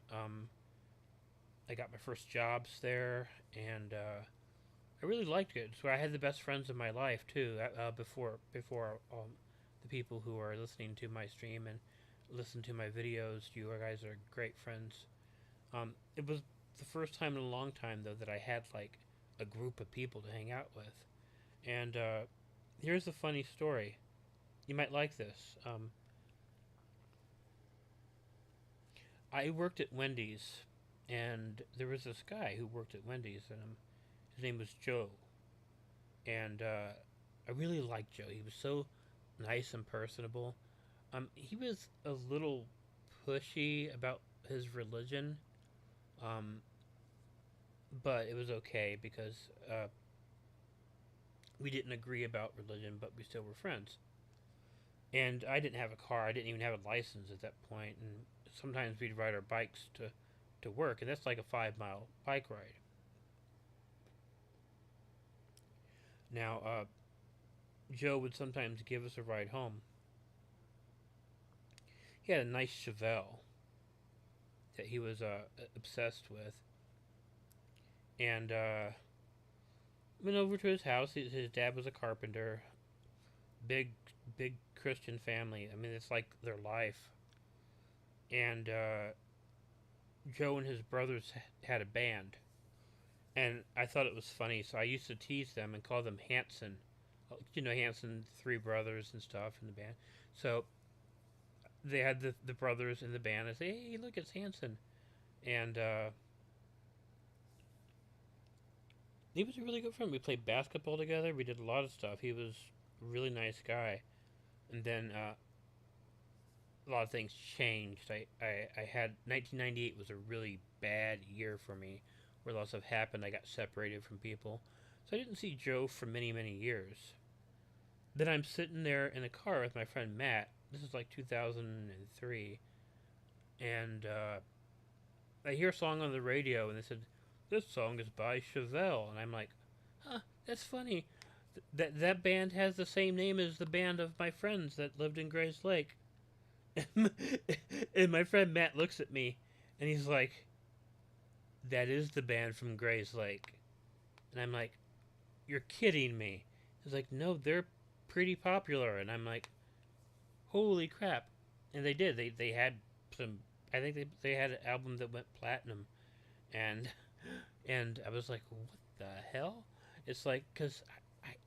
I got my first jobs there, and I really liked it. It's where I had the best friends of my life too. Before the people who are listening to my stream and listen to my videos, you guys are great friends. It was the first time in a long time though that I had like a group of people to hang out with. And here's a funny story. You might like this. I worked at Wendy's, and there was this guy who worked at Wendy's, and his name was Joe. And I really liked Joe. He was so nice and personable. He was a little pushy about his religion, um, but it was okay because we didn't agree about religion, but we still were friends. And I didn't have a car. I didn't even have a license at that point. And sometimes we'd ride our bikes to work, and that's like a 5 mile bike ride. Now, Joe would sometimes give us a ride home. He had a nice Chevelle that he was obsessed with, and went over to his house. His dad was a carpenter. Big, big Christian family. I mean, it's like their life. And Joe and his brothers had a band, and I thought it was funny. So I used to tease them and call them Hanson. You know, Hanson, three brothers and stuff in the band. So they had the brothers in the band. I say, hey, look, it's Hanson, and he was a really good friend. We played basketball together. We did a lot of stuff. He was a really nice guy. And then a lot of things changed. I had 1998 was a really bad year for me, where lots of happened. I got separated from people, so I didn't see Joe for many many years. Then I'm sitting there in a car with my friend Matt. This is like 2003, and I hear a song on the radio, and they said this song is by Chevelle, and I'm like, huh, that's funny. That band has the same name as the band of my friends that lived in Grace Lake. And my friend Matt looks at me, and he's like, "That is the band from Grace Lake." And I'm like, "You're kidding me." He's like, "No, they're pretty popular." And I'm like, "Holy crap!" And they did. They had some. I think they had an album that went platinum, and and I was like, "What the hell?" It's like because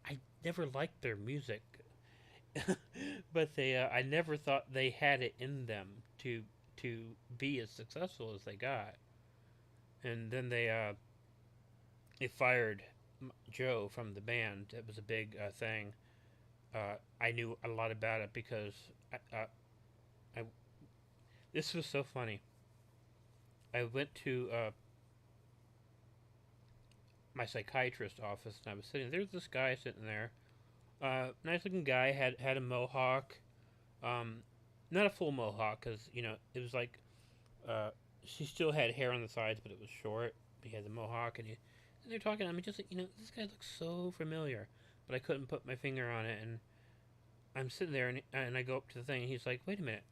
I never liked their music. But they I never thought they had it in them to be as successful as they got. And then they fired Joe from the band. It was a big thing. I knew a lot about it because I this was so funny. I went to my psychiatrist office, and I was sitting there's this guy sitting there, nice looking guy, had a mohawk. Um, Not a full mohawk because it was like she still had hair on the sides, but it was short. He had the mohawk, and they're talking. I mean, just like, this guy looks so familiar, but I couldn't put my finger on it. And I'm sitting there, and I go up to the thing, and he's like, "Wait a minute."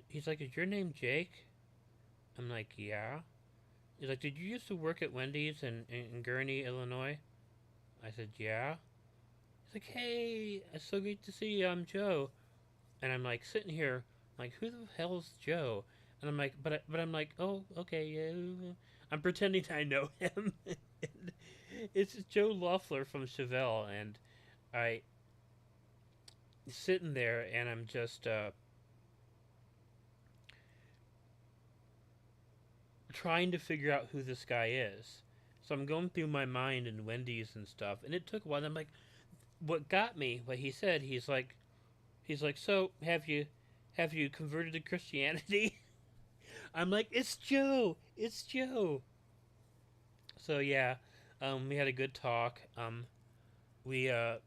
He's like, "Is your name Jake?" I'm like, "Yeah." He's like, "Did you used to work at Wendy's in Gurnee, Illinois?" I said, "Yeah." He's like, "Hey, it's so great to see you. I'm Joe." And I'm like sitting here, like, who the hell's Joe? And I'm like, but I'm like, oh, okay, yeah. I'm pretending I know him. It's Joe Loeffler from Chevelle, and I sitting there, and I'm just trying to figure out who this guy is. So I'm going through my mind and Wendy's and stuff, and it took a while. I'm like, what got me, what he said, he's like, so have you converted to Christianity? I'm like, it's Joe, it's Joe. So yeah, we had a good talk. We I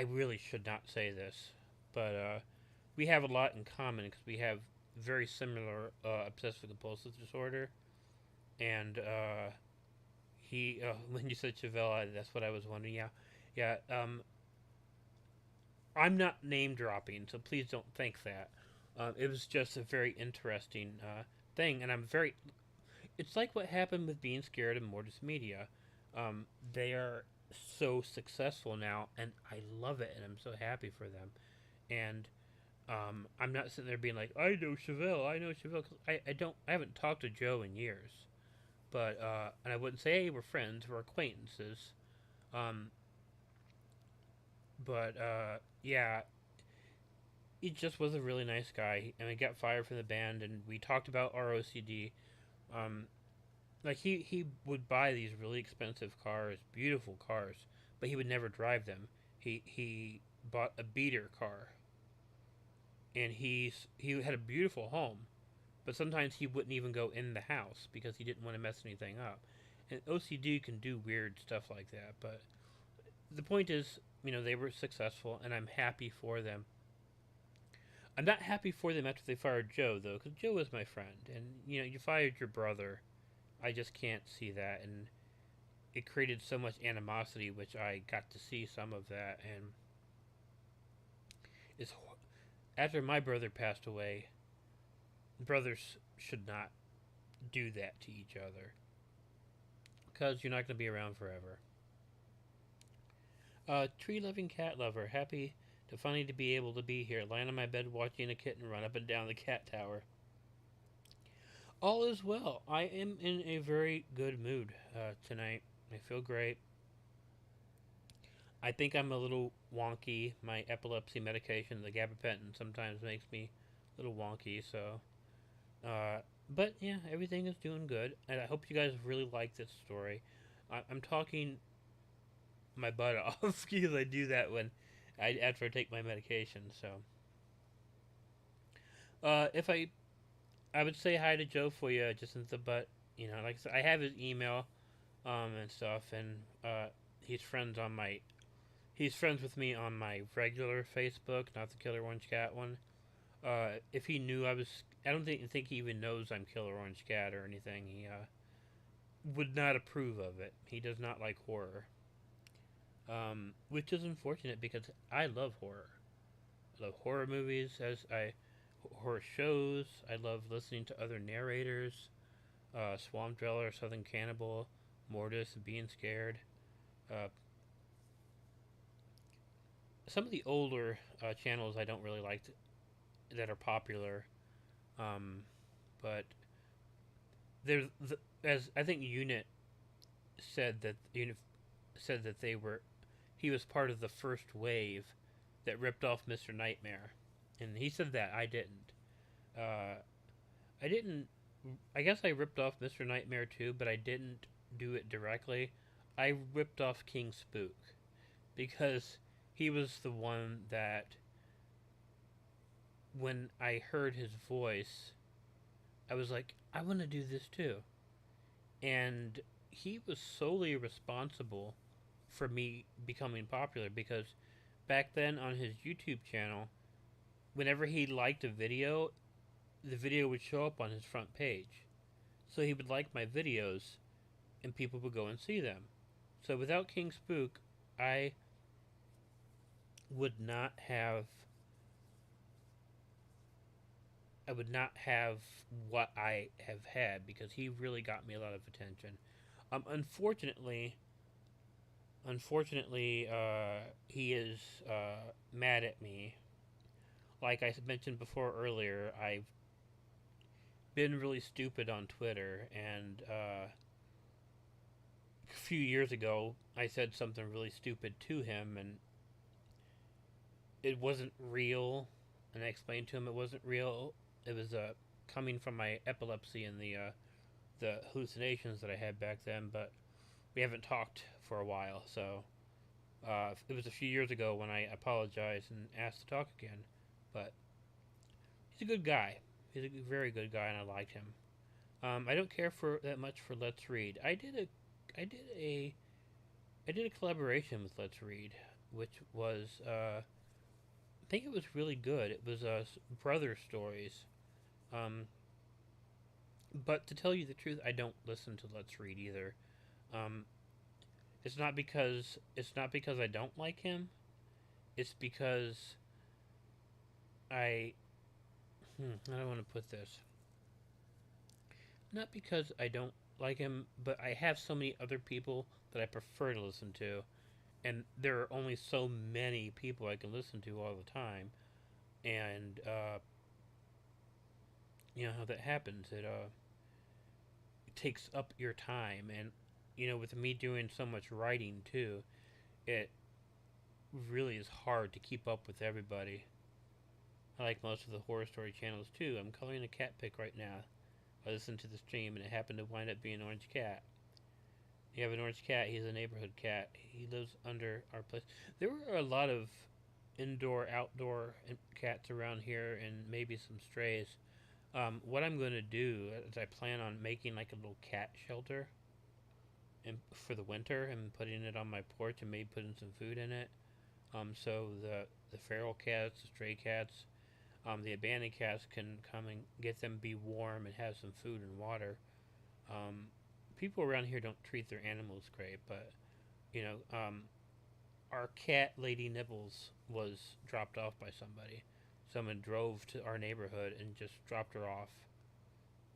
really should not say this, but we have a lot in common because we have very similar obsessive compulsive disorder, and he when you said Chevelle, that's what I was wondering. Yeah, yeah. I'm not name dropping, so please don't think that. It was just a very interesting thing, and I'm very. It's like what happened with Being Scared and Mortis Media. They are so successful now, and I love it, and I'm so happy for them. And I'm not sitting there being like, I know Chevelle, because I haven't talked to Joe in years. But, and I wouldn't say, hey, we're friends, we're acquaintances. Um, but, yeah, he just was a really nice guy, and he got fired from the band, and we talked about our OCD. Um, like, he would buy these really expensive cars, beautiful cars, but he would never drive them. He bought a beater car, and he had a beautiful home, but sometimes he wouldn't even go in the house because he didn't want to mess anything up. And OCD can do weird stuff like that, but the point is, they were successful, and I'm happy for them. I'm not happy for them after they fired Joe, though, because Joe was my friend, and you fired your brother. I just can't see that, and it created so much animosity, which I got to see some of that, and it's after my brother passed away. Brothers should not do that to each other because you're not going to be around forever. Tree loving cat lover, happy to finally to be able to be here, lying on my bed watching a kitten run up and down the cat tower. All is well. I am in a very good mood tonight. I feel great. I think I'm a little wonky. My epilepsy medication, the gabapentin, sometimes makes me a little wonky. So, but yeah, everything is doing good, and I hope you guys really like this story. I'm talking my butt off because I do that when after I take my medication. So, if I would say hi to Joe for you just in the butt. Like I said, I have his email, and stuff, and he's friends on my he's friends with me on my regular Facebook, not the Killer Orange Cat one. If he knew I don't think he even knows I'm Killer Orange Cat or anything. He would not approve of it. He does not like horror, which is unfortunate because I love horror. I love horror movies, horror shows. I love listening to other narrators. Swamp Dweller, Southern Cannibal, Mortis, Being Scared. Uh, some of the older channels I don't really like that are popular, um, but as I think Unit said that Unit said that he was part of the first wave that ripped off Mr. Nightmare, and he said that I didn't. Uh, I didn't. I guess I ripped off Mr. Nightmare too, but I didn't do it directly. I ripped off King Spook because he was the one that, when I heard his voice, I was like, I want to do this too. And he was solely responsible for me becoming popular because back then on his YouTube channel, whenever he liked a video, the video would show up on his front page. So he would like my videos and people would go and see them. So without King Spook, I would not have I would not have what I have had because he really got me a lot of attention. Unfortunately, he is mad at me. Like I mentioned before earlier, I've been really stupid on Twitter, and a few years ago, I said something really stupid to him, and it wasn't real. And I explained to him it wasn't real. It was coming from my epilepsy and the hallucinations that I had back then. But we haven't talked for a while, so It was a few years ago when I apologized and asked to talk again, but he's a good guy. He's a very good guy, and I liked him. I don't care for that much for Let's Read. I did a, I did a collaboration with Let's Read, which was, I think it was really good. It was brother stories. Um, but to tell you the truth, I don't listen to Let's Read either. Um, it's not because I don't like him. It's because I I don't want to put this. Not because I don't like him, but I have so many other people that I prefer to listen to, and there are only so many people I can listen to all the time, and you know how that happens. It takes up your time, and you know, with me doing so much writing too, it really is hard to keep up with everybody. I like most of the horror story channels too. I'm coloring a cat pic right now. I listened to the stream and it happened to wind up being an orange cat. You have an orange cat. He's a neighborhood cat. He lives under our place. There were a lot of indoor, outdoor cats around here, and maybe some strays. What I'm going to do is I plan on making like a little cat shelter, and for the winter, and putting it on my porch, and maybe putting some food in it. So the feral cats, the stray cats, the abandoned cats can come and get them, be warm, and have some food and water. Um, People around here don't treat their animals great, but you know, our cat Lady Nibbles was dropped off by somebody. Someone drove to our neighborhood and just dropped her off,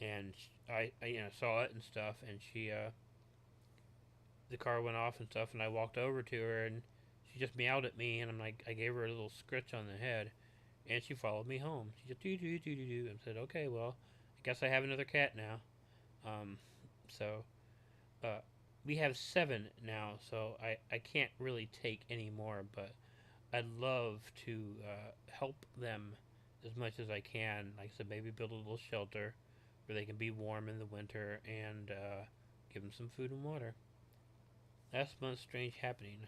and I you know saw it and stuff, and the car went off and stuff, and I walked over to her and she just meowed at me, and I'm like, I gave her a little scritch on the head, and she followed me home. She just doo doo doo doo doo, and said, okay, well, I guess I have another cat now. Um, so uh, we have seven now, so I can't really take any more, but I'd love to help them as much as I can. Like I said, maybe build a little shelter where they can be warm in the winter, and give them some food and water. Last month's strange happening.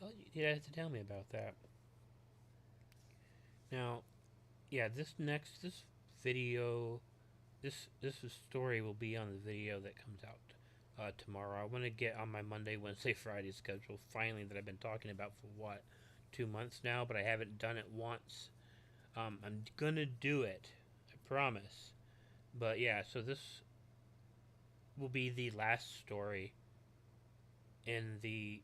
Well, you have to tell me about that. Now, yeah, this video, this story will be on the video that comes out tomorrow. I want to get on my Monday, Wednesday, Friday schedule finally that I've been talking about for what 2 months now, but I haven't done it once. I'm gonna do it, I promise. But yeah, so this will be the last story in the.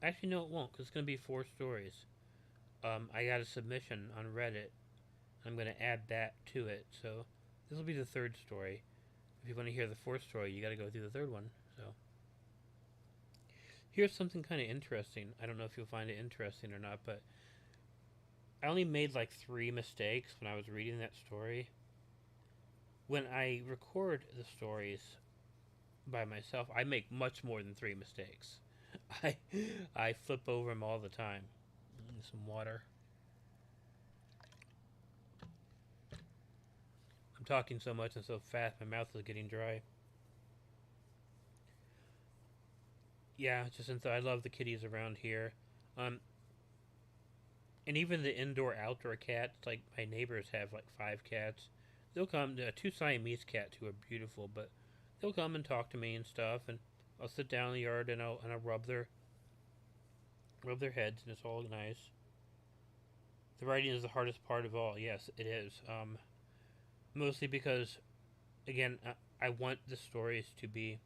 Actually, no, it won't, because it's gonna be four stories. I got a submission on Reddit. I'm gonna add that to it, so this will be the third story. If you want to hear the fourth story, you got to go through the third one. So here's something kind of interesting. I don't know if you'll find it interesting or not, but I only made like three mistakes when I was reading that story. When I record the stories by myself, I make much more than three mistakes. I I flip over them all the time. Some water. I'm talking so much and so fast, my mouth is getting dry. Yeah, just since I love the kitties around here. Um, and even the indoor outdoor cats, like my neighbors have like five cats. They'll come, two Siamese cats who are beautiful, but they'll come and talk to me and stuff, and I'll sit down in the yard and I'll rub their heads, and it's all nice. The writing is the hardest part of all. Yes, it is. Mostly because, again, I want the stories to be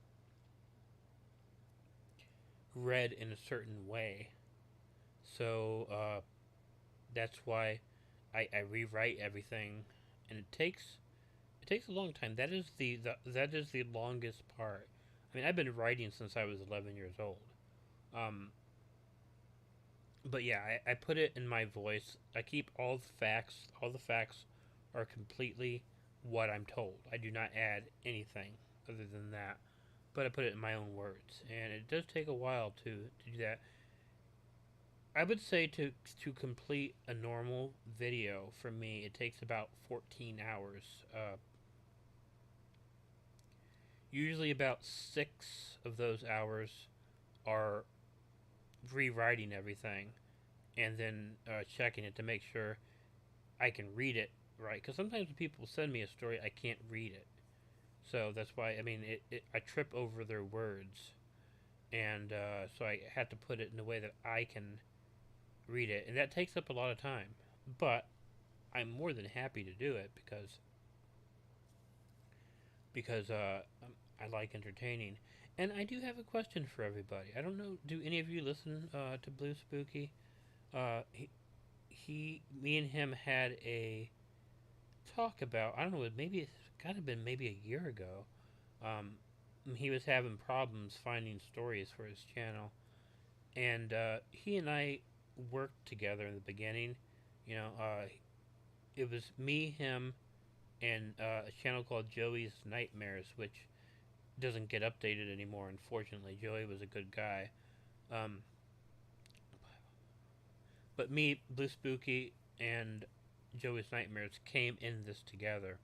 read in a certain way. So that's why I rewrite everything, and it takes a long time. That is the longest part. I mean, I've been writing since I was 11 years old. Um, but yeah, I put it in my voice. I keep all the facts. All the facts are completely what I'm told. I do not add anything other than that. But I put it in my own words, and it does take a while to do that. I would say to complete a normal video for me, it takes about 14 hours. Usually, about 6 of those hours are rewriting everything and then checking it to make sure I can read it right. Because sometimes when people send me a story, I can't read it. So that's why, I mean, I trip over their words. And so I have to put it in a way that I can read it. And that takes up a lot of time. But I'm more than happy to do it because I like entertaining. And I do have a question for everybody. I don't know, do any of you listen to Blue Spooky? Me and him had a talk about, I don't know, maybe it's got to have been maybe a year ago. Um, he was having problems finding stories for his channel. And he and I worked together in the beginning. You know, it was me, him, and a channel called Joey's Nightmares, which doesn't get updated anymore, unfortunately. Joey was a good guy. Um, but me, Blue Spooky, and Joey's Nightmares came in this together.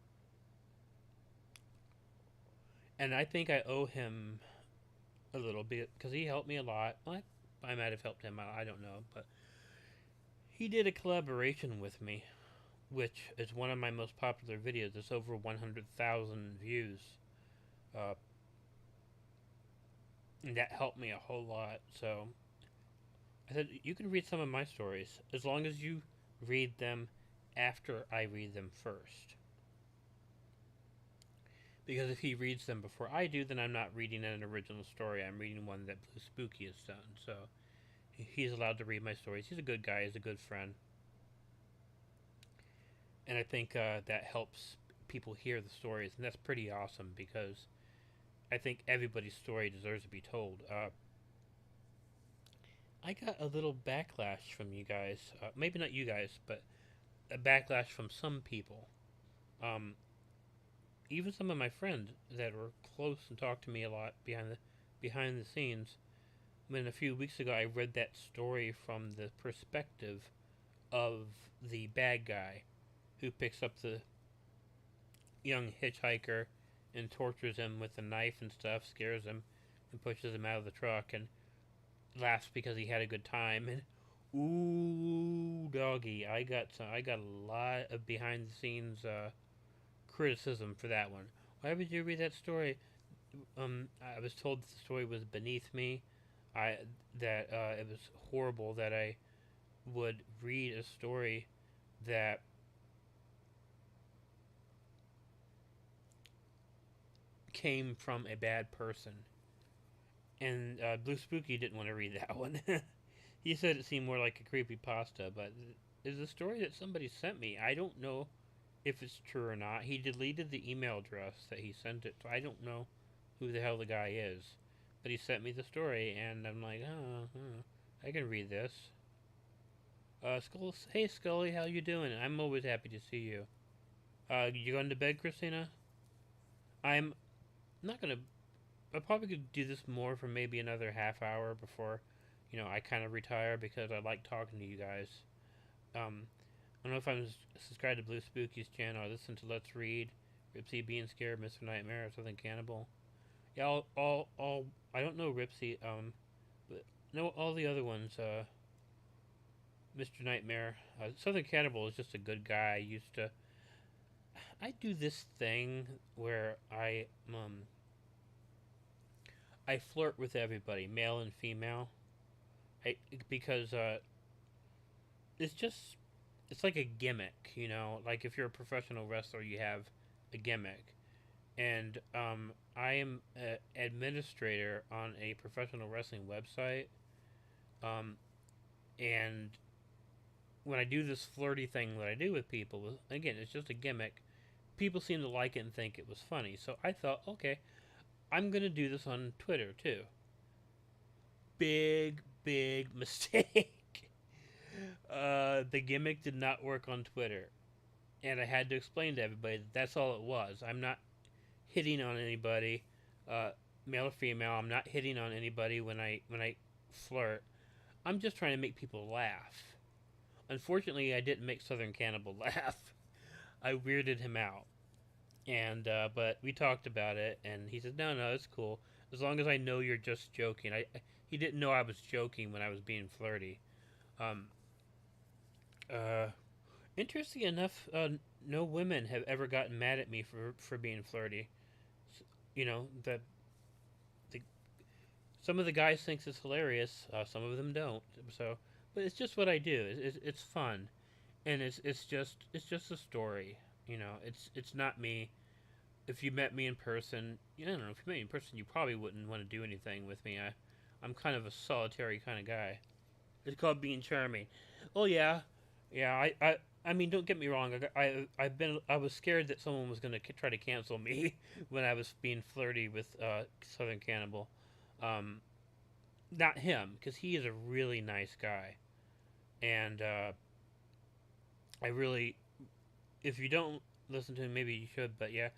And I think I owe him a little bit because he helped me a lot. Well, I might have helped him out, I don't know. But he did a collaboration with me, which is one of my most popular videos. It's over 100,000 views. Uh, and that helped me a whole lot. So I said, you can read some of my stories as long as you read them after I read them first. Because if he reads them before I do, then I'm not reading an original story. I'm reading one that Blue Spooky has done. So he's allowed to read my stories. He's a good guy. He's a good friend. And I think that helps people hear the stories. And that's pretty awesome because I think everybody's story deserves to be told. I got a little backlash from you guys. Maybe not you guys, but a backlash from some people. Um, Even some of my friends that were close and talked to me a lot behind the scenes. When a few weeks ago I read that story from the perspective of the bad guy who picks up the young hitchhiker and tortures him with a knife and stuff, scares him, and pushes him out of the truck and laughs because he had a good time. And ooh, doggy, I got a lot of behind the scenes criticism for that one. Why would you read that story? I was told that the story was beneath me. I that it was horrible that I would read a story that came from a bad person. And Blue Spooky didn't want to read that one. He said it seemed more like a creepy pasta, but it's a story that somebody sent me. I don't know if it's true or not. He deleted the email address that he sent it to. I don't know who the hell the guy is, but he sent me the story, and I'm like, I can read this. Hey Scully, how you doing? I'm always happy to see you. You going to bed, Christina? I'm not gonna. I probably could do this more for maybe another half hour before, I kind of retire because I like talking to you guys. I don't know if I'm subscribed to Blue Spooky's channel. I listen to Let's Read, Ripsy Being Scared, Mr. Nightmare, Southern Cannibal. Yeah, all. I don't know Ripsy. But no, all the other ones. Mr. Nightmare, Southern Cannibal is just a good guy. I used to. I do this thing where I flirt with everybody, male and female. Because it's just it's like a gimmick, Like if you're a professional wrestler, you have a gimmick, and I am an administrator on a professional wrestling website, um, and when I do this flirty thing that I do with people, again, it's just a gimmick. People seem to like it and think it was funny, so I thought, okay, I'm gonna do this on Twitter too. Big mistake. The gimmick did not work on Twitter, and I had to explain to everybody that that's all it was. I'm not hitting on anybody, uh, male or female. I'm not hitting on anybody when I flirt. I'm just trying to make people laugh. Unfortunately, I didn't make Southern Cannibal laugh. I weirded him out, and but we talked about it, and he said, "No, it's cool. As long as I know you're just joking." he didn't know I was joking when I was being flirty. Um, uh, Interesting enough, no women have ever gotten mad at me for being flirty. You know, the some of the guys thinks it's hilarious. Some of them don't. So, but it's just what I do. It's fun, and it's just a story. You know, it's not me. If you met me in person, I don't know. If you met me in person, you probably wouldn't want to do anything with me. I'm kind of a solitary kind of guy. It's called being charming. Oh yeah, yeah. I mean, don't get me wrong. I was scared that someone was gonna try to cancel me when I was being flirty with Southern Cannibal. Um, Not him, because he is a really nice guy, and I really, if you don't listen to him, maybe you should. But yeah.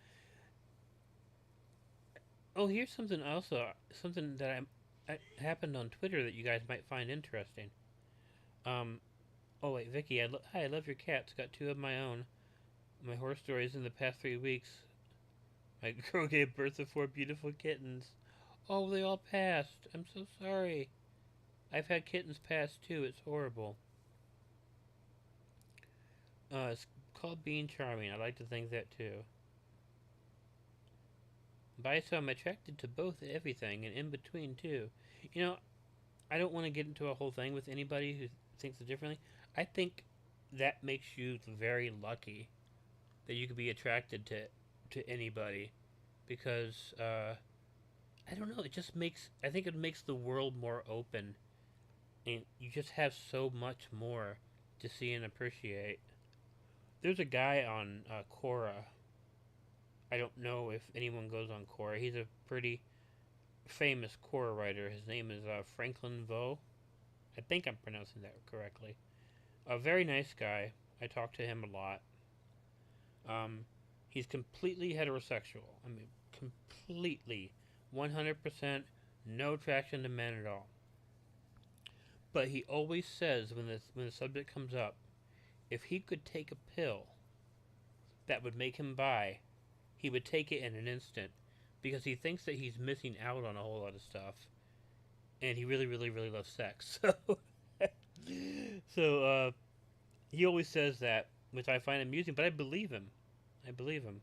Oh, here's something also, something that I happened on Twitter that you guys might find interesting. Um, oh wait, Vicky, hi, I love your cats. Got two of my own. My horror stories in the past 3 weeks. My girl gave birth to four beautiful kittens. Oh, they all passed. I'm so sorry. I've had kittens pass too. It's horrible. It's called being charming. I like to think that too. But so I'm attracted to both everything and in between too. You know, I don't want to get into a whole thing with anybody who thinks it differently. I think that makes you very lucky that you could be attracted to anybody because I don't know. It just makes I think it makes the world more open, and you just have so much more to see and appreciate. There's a guy on Quora. I don't know if anyone goes on Quora. He's a pretty famous Quora writer. His name is Franklin Vo. I think I'm pronouncing that correctly. A very nice guy. I talk to him a lot. Um, he's completely heterosexual. I mean, completely, 100%, no attraction to men at all. But he always says when the subject comes up, if he could take a pill that would make him bi, he would take it in an instant because he thinks that he's missing out on a whole lot of stuff, and he really, really, really loves sex. So he always says that, which I find amusing, but I believe him. I believe him.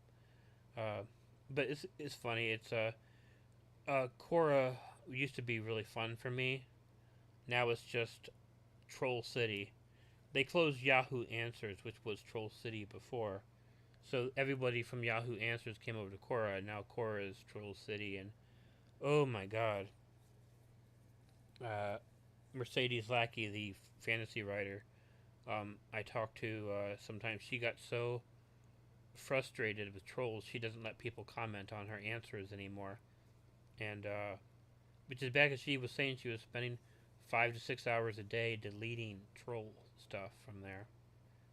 Uh, but it's funny. Quora used to be really fun for me. Now it's just Troll City. They closed Yahoo Answers, which was Troll City before. So everybody from Yahoo Answers came over to Quora, and now Quora is Troll City. And oh my god, uh, Mercedes Lackey, the fantasy writer, I talk to sometimes. She got so frustrated with trolls, she doesn't let people comment on her answers anymore. And which is bad because she was saying she was spending 5 to 6 hours a day deleting troll stuff from there,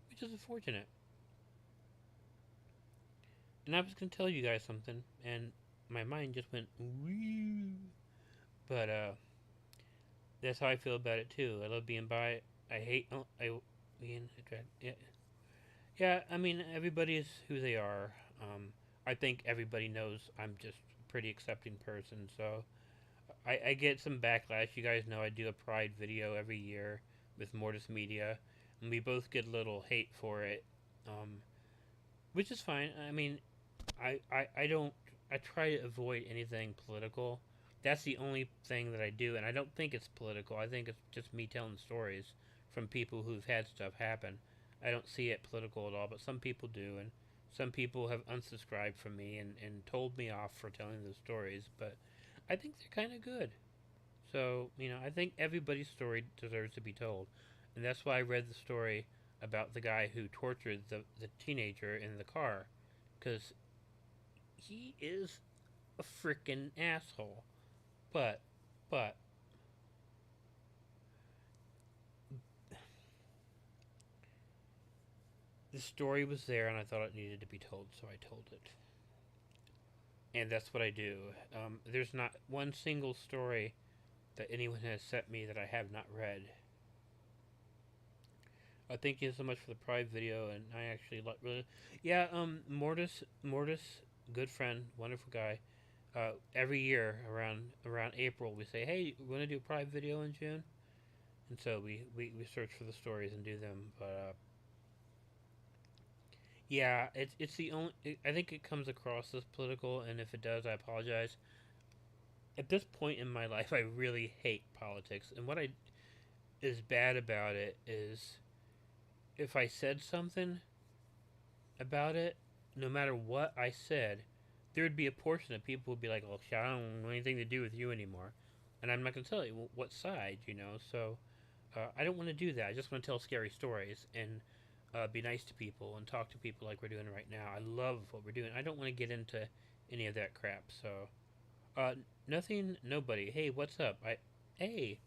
which is unfortunate. And I was gonna tell you guys something, and my mind just went woo. But that's how I feel about it too. I love being bi. I hate I being attracted. Yeah, yeah. I mean, everybody is who they are. Um, I think everybody knows I'm just a pretty accepting person. So I get some backlash. You guys know I do a Pride video every year with Mortis Media, and we both get a little hate for it, um, which is fine. I mean, I don't. I try to avoid anything political. That's the only thing that I do, and I don't think it's political. I think it's just me telling stories from people who've had stuff happen. I don't see it political at all, but some people do, and some people have unsubscribed from me and told me off for telling those stories, but I think they're kind of good. So, I think everybody's story deserves to be told. And that's why I read the story about the guy who tortured the teenager in the car. Because he is a freaking asshole. But, but, the story was there and I thought it needed to be told, so I told it. And that's what I do. There's not one single story that anyone has sent me that I have not read. Thank you so much for the Pride video, and I actually really, yeah. Mortis, good friend, wonderful guy. Every year around April, we say, "Hey, we want to do a Pride video in June," and so we search for the stories and do them. But yeah, it's the only. I think it comes across as political, and if it does, I apologize. At this point in my life, I really hate politics, and what I is bad about it is if I said something about it, no matter what I said, there would be a portion of people who would be like, "Oh, shit, I don't want anything to do with you anymore," and I'm not gonna tell you what side, you know. So I don't want to do that. I just want to tell scary stories and be nice to people and talk to people like we're doing right now. I love what we're doing. I don't want to get into any of that crap. So uh, nothing, nobody. Hey, what's up? Hey,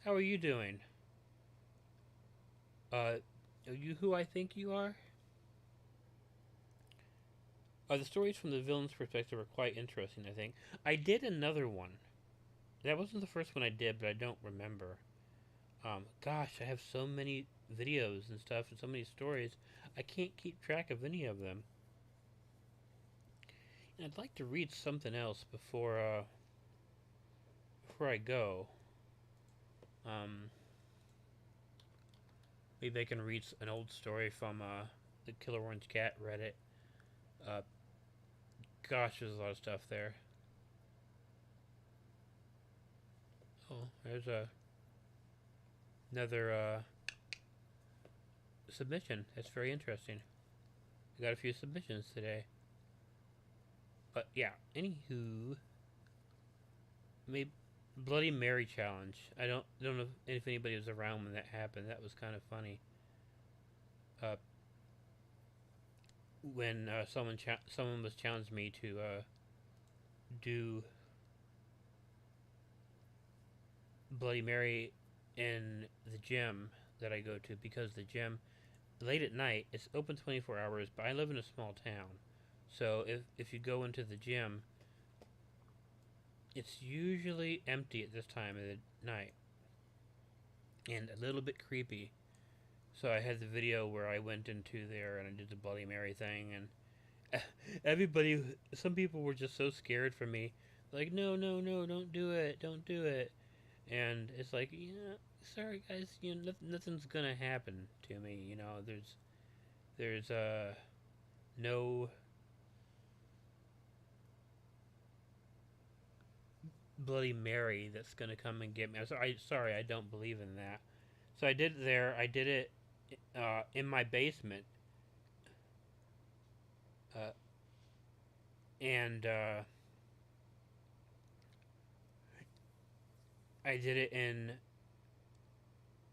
how are you doing? Are you who I think you are? The stories from the villain's perspective are quite interesting, I think. I did another one. That wasn't the first one I did, but I don't remember. Gosh, I have so many videos and stuff and so many stories. I can't keep track of any of them. And I'd like to read something else before I go. Um, Maybe I can read an old story from the Killer Orange Cat Reddit. Uh, Gosh, there's a lot of stuff there. Oh, there's another submission. That's very interesting. We got a few submissions today. But yeah, anywho, maybe Bloody Mary challenge. I don't know if anybody was around when that happened. That was kind of funny. Uh, when someone was challenged me to do Bloody Mary in the gym that I go to, because the gym late at night it's open 24 hours, but I live in a small town, so if you go into the gym, it's usually empty at this time of the night and a little bit creepy. So I had the video where I went into there and I did the Bloody Mary thing, and everybody, some people were just so scared for me, like, no, no, no, don't do it, don't do it. And it's like, sorry guys, nothing's gonna happen to me. There's no Bloody Mary that's gonna come and get me. Sorry, I don't believe in that. So I did it there. I did it in my basement, uh, and I did it in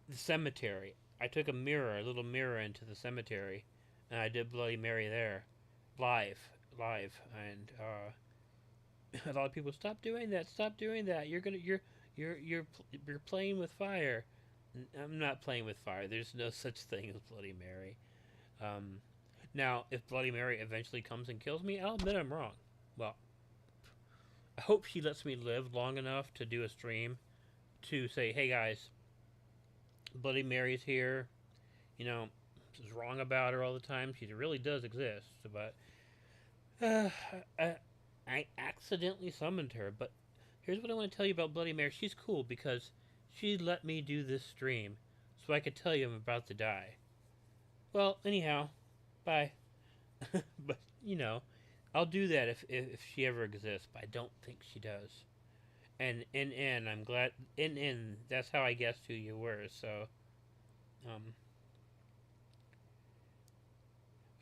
the cemetery. I took a little mirror, into the cemetery, and I did Bloody Mary there, live, live, and a lot of people, stop doing that, stop doing that. You're playing with fire. I'm not playing with fire. There's no such thing as Bloody Mary. Um, Now, if Bloody Mary eventually comes and kills me, I'll admit I'm wrong. Well, I hope she lets me live long enough to do a stream to say, hey guys, Bloody Mary's here. You know, this is wrong about her all the time. She really does exist, but uh, I, I accidentally summoned her. But here's what I want to tell you about Bloody Mary. She's cool because she let me do this stream so I could tell you I'm about to die. Well, anyhow, bye. But I'll do that if she ever exists. But I don't think she does. And I'm glad. And that's how I guessed who you were. So um,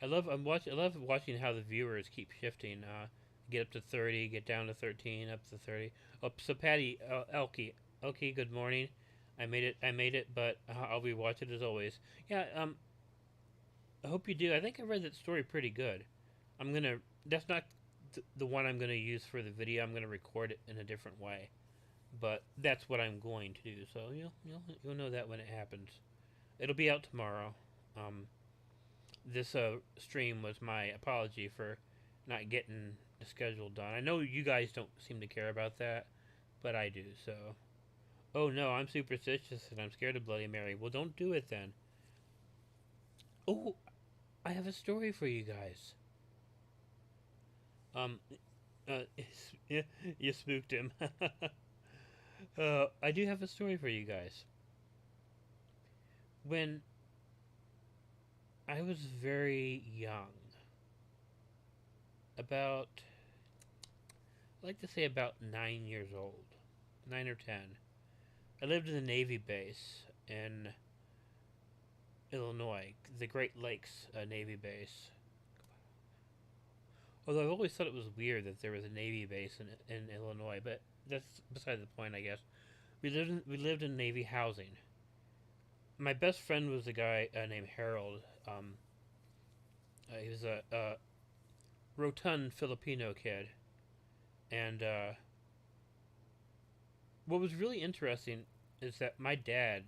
I love watching how the viewers keep shifting. Get up to 30, get down to 13, up to 30. Oh, so Patty, Elkie, good morning. I made it, but I'll rewatch it as always. Yeah. I hope you do. I think I read that story pretty good. I'm gonna. That's not the one I'm gonna use for the video. I'm gonna record it in a different way. But that's what I'm going to do. So you'll know that when it happens. It'll be out tomorrow. Um, this stream was my apology for not getting the schedule done. I know you guys don't seem to care about that, but I do. So, oh no, I'm superstitious and I'm scared of Bloody Mary. Well, don't do it then. Oh, I have a story for you guys. Um, Yeah, you spooked him. I do have a story for you guys. When I was very young, about, I like to say about 9 years old, 9 or 10, I lived in the Navy base in Illinois, the Great Lakes Navy base. Although I've always thought it was weird that there was a Navy base in Illinois, but that's beside the point, I guess. We lived in Navy housing. My best friend was a guy named Harold. He was a rotund Filipino kid, and what was really interesting is that my dad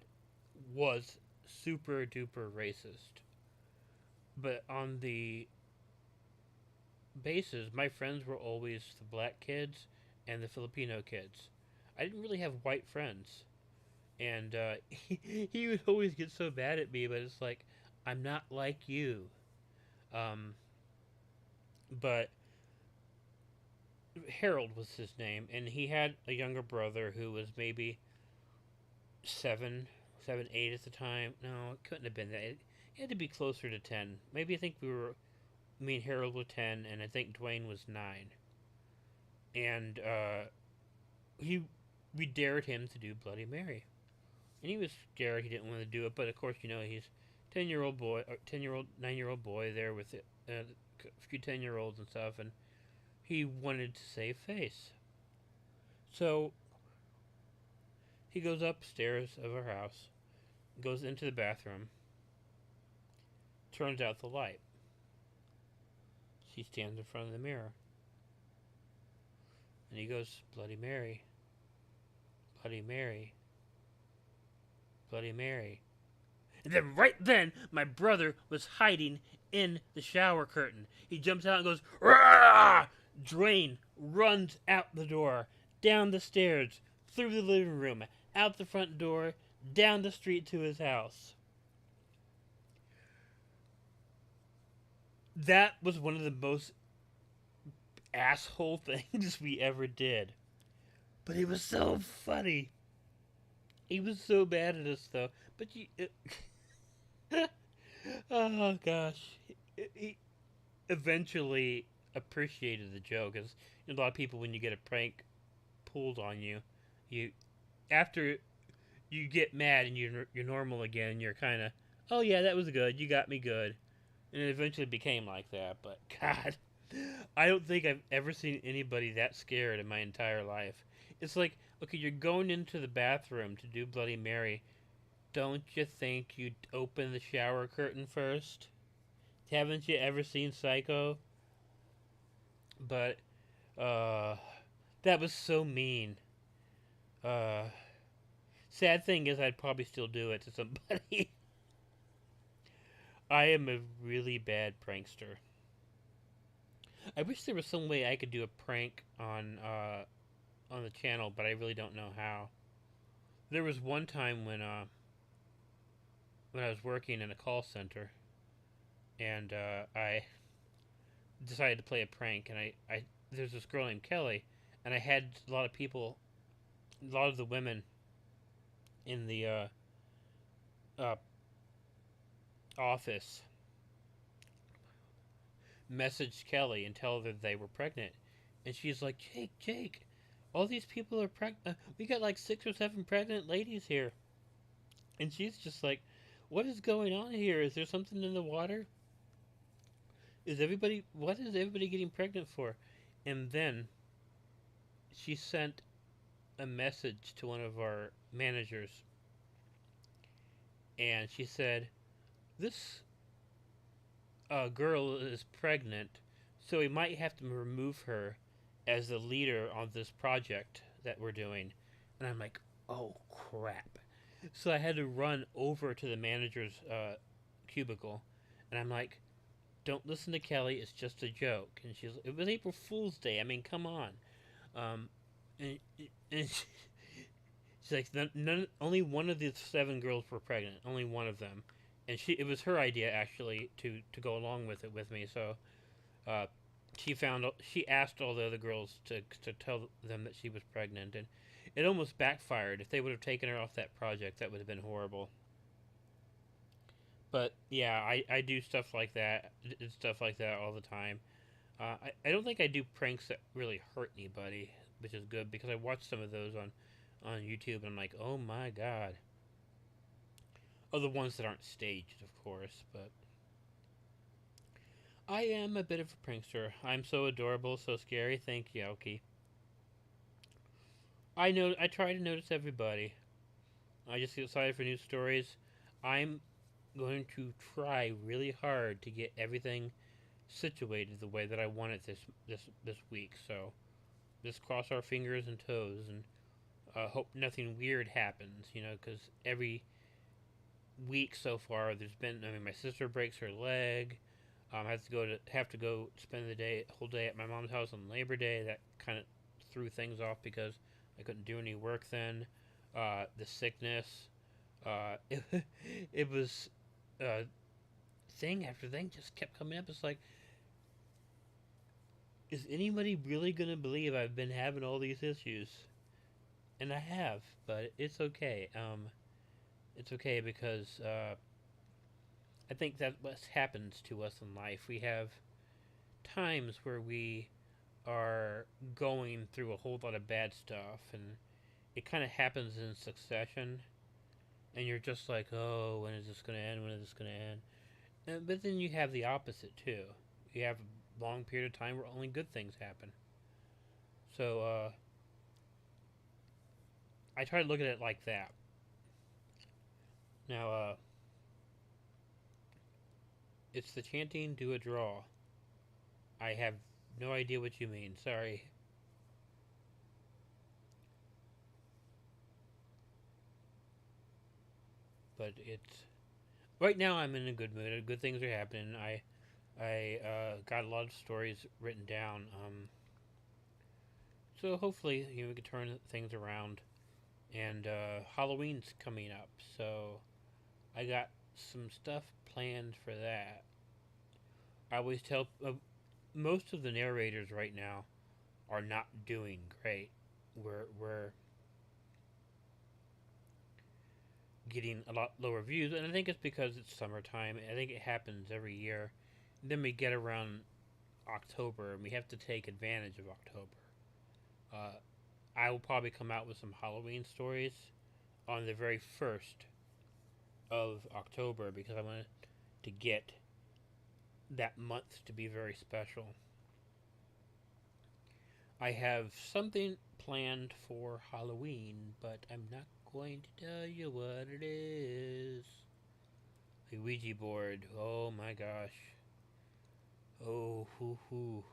was super duper racist, but on the bases, my friends were always the black kids and the Filipino kids. I didn't really have white friends, and he would always get so bad at me. But it's like, I'm not like you. Um, but Harold was his name, and he had a younger brother who was maybe seven, 8 at the time. No, it couldn't have been that. It had to be closer to 10. Maybe I think me and Harold were 10, and I think Dwayne was 9. And he, we dared him to do Bloody Mary, and he was scared. He didn't want to do it, but of course, he's 10-year-old boy, or 10-year-old, 9-year-old boy there with a few 10-year-olds and stuff, and he wanted to save face. So he goes upstairs of our house, goes into the bathroom, turns out the light. She stands in front of the mirror, and he goes, Bloody Mary, Bloody Mary, Bloody Mary. And then right then, my brother was hiding in the shower curtain. He jumps out and goes, Rah! Dwayne runs out the door, down the stairs, through the living room, out the front door, down the street to his house. That was one of the most asshole things we ever did. But it was so funny. He was so bad at us, though. But oh gosh, he eventually appreciated the joke. Because a lot of people, when you get a prank pulled on you, you after you get mad and you're normal again, you're kind of, oh yeah, that was good. You got me good, and it eventually became like that. But God, I don't think I've ever seen anybody that scared in my entire life. It's like, okay, you're going into the bathroom to do Bloody Mary. Don't you think you'd open the shower curtain first? Haven't you ever seen Psycho? But, uh, that was so mean. Uh, Sad thing is, I'd probably still do it to somebody. I am a really bad prankster. I wish there was some way I could do a prank on the channel, but I really don't know how. There was one time when I was working in a call center, and I decided to play a prank, and I there's this girl named Kelly, and I had a lot of people, a lot of the women in the uh, office message Kelly and tell her they were pregnant, and she's like, Jake, all these people are pregnant. We got like 6 or 7 pregnant ladies here, and she's just like, what is going on here? Is there something in the water? What is everybody getting pregnant for? And then she sent a message to one of our managers, and she said, this girl is pregnant, so we might have to remove her as the leader on this project that we're doing. And I'm like, oh crap. So I had to run over to the manager's cubicle, and I'm like, don't listen to Kelly, it's just a joke. And it was April Fool's Day, I mean, come on. Um, and, and she's like, only one of the 7 girls were pregnant, only one of them. And it was her idea, actually, to go along with it with me. So she asked all the other girls to tell them that she was pregnant, and it almost backfired. If they would have taken her off that project, that would have been horrible. But yeah, I do stuff like that, did stuff like that all the time. I don't think I do pranks that really hurt anybody, which is good because I watched some of those on YouTube, and I'm like, oh my god. Oh, the ones that aren't staged, of course, but I am a bit of a prankster. I'm so adorable, so scary. Thank you, Aoki. I know. I try to notice everybody. I just get excited for new stories. I'm going to try really hard to get everything situated the way that I want it this week. So just cross our fingers and toes and hope nothing weird happens. You know, because every week so far, there's been. I mean, my sister breaks her leg. I have to go spend the whole day at my mom's house on Labor Day. That kind of threw things off because I couldn't do any work then. The sickness, it, it was thing after thing just kept coming up. It's like, is anybody really gonna believe I've been having all these issues? And I have, but it's okay. It's okay because I think that what happens to us in life. We have times where we are going through a whole lot of bad stuff, and it kind of happens in succession, and you're just like, oh, when is this going to end? When is this going to end? But then you have the opposite too. You have a long period of time where only good things happen. So I try to look at it like that. Now, it's the chanting do a draw. I have no idea what you mean. Sorry. But it's right now. I'm in a good mood. Good things are happening. I got a lot of stories written down. So hopefully, we can turn things around. And Halloween's coming up, so I got some stuff planned for that. I always tell most of the narrators right now are not doing great. We're getting a lot lower views, and I think it's because it's summertime. I think it happens every year. Then we get around October, and we have to take advantage of October. Uh, I will probably come out with some Halloween stories on the very first of October because I want to get that month to be very special. I have something planned for Halloween, but I'm not going to tell you what it is. A Ouija board. Oh my gosh. Oh, hoo hoo.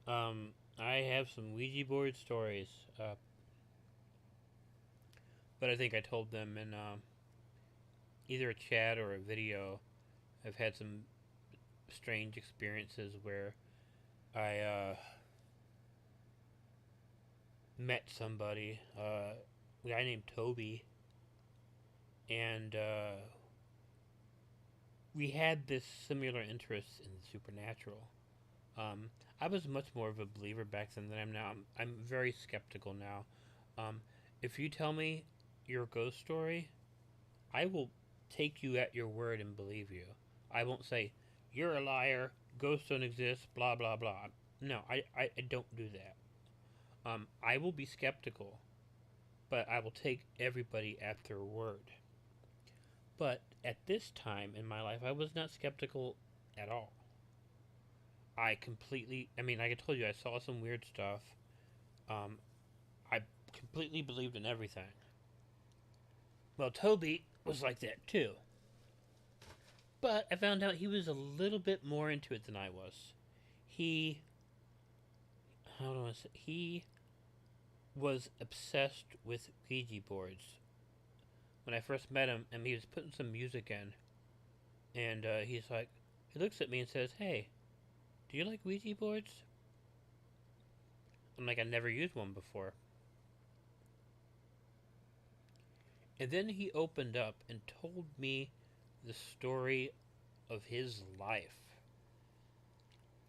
I have some Ouija board stories, but I think I told them in either a chat or a video. I've had some strange experiences where I met somebody, a guy named Toby, and we had this similar interest in the supernatural. Um, I was much more of a believer back then than I'm now. I'm very skeptical now. Um, if you tell me your ghost story, I will take you at your word and believe you. I won't say, you're a liar, ghosts don't exist, blah, blah, blah. No, I don't do that. I will be skeptical, but I will take everybody at their word. But at this time in my life, I was not skeptical at all. I mean, like I told you, I saw some weird stuff. Um, I completely believed in everything. Well, Toby was like that too. But I found out he was a little bit more into it than I was. He, how do I say, he was obsessed with Ouija boards. When I first met him, and he was putting some music in, and he's like, he looks at me and says, "Hey, do you like Ouija boards?" I'm like, I never used one before. And then he opened up and told me the story of his life.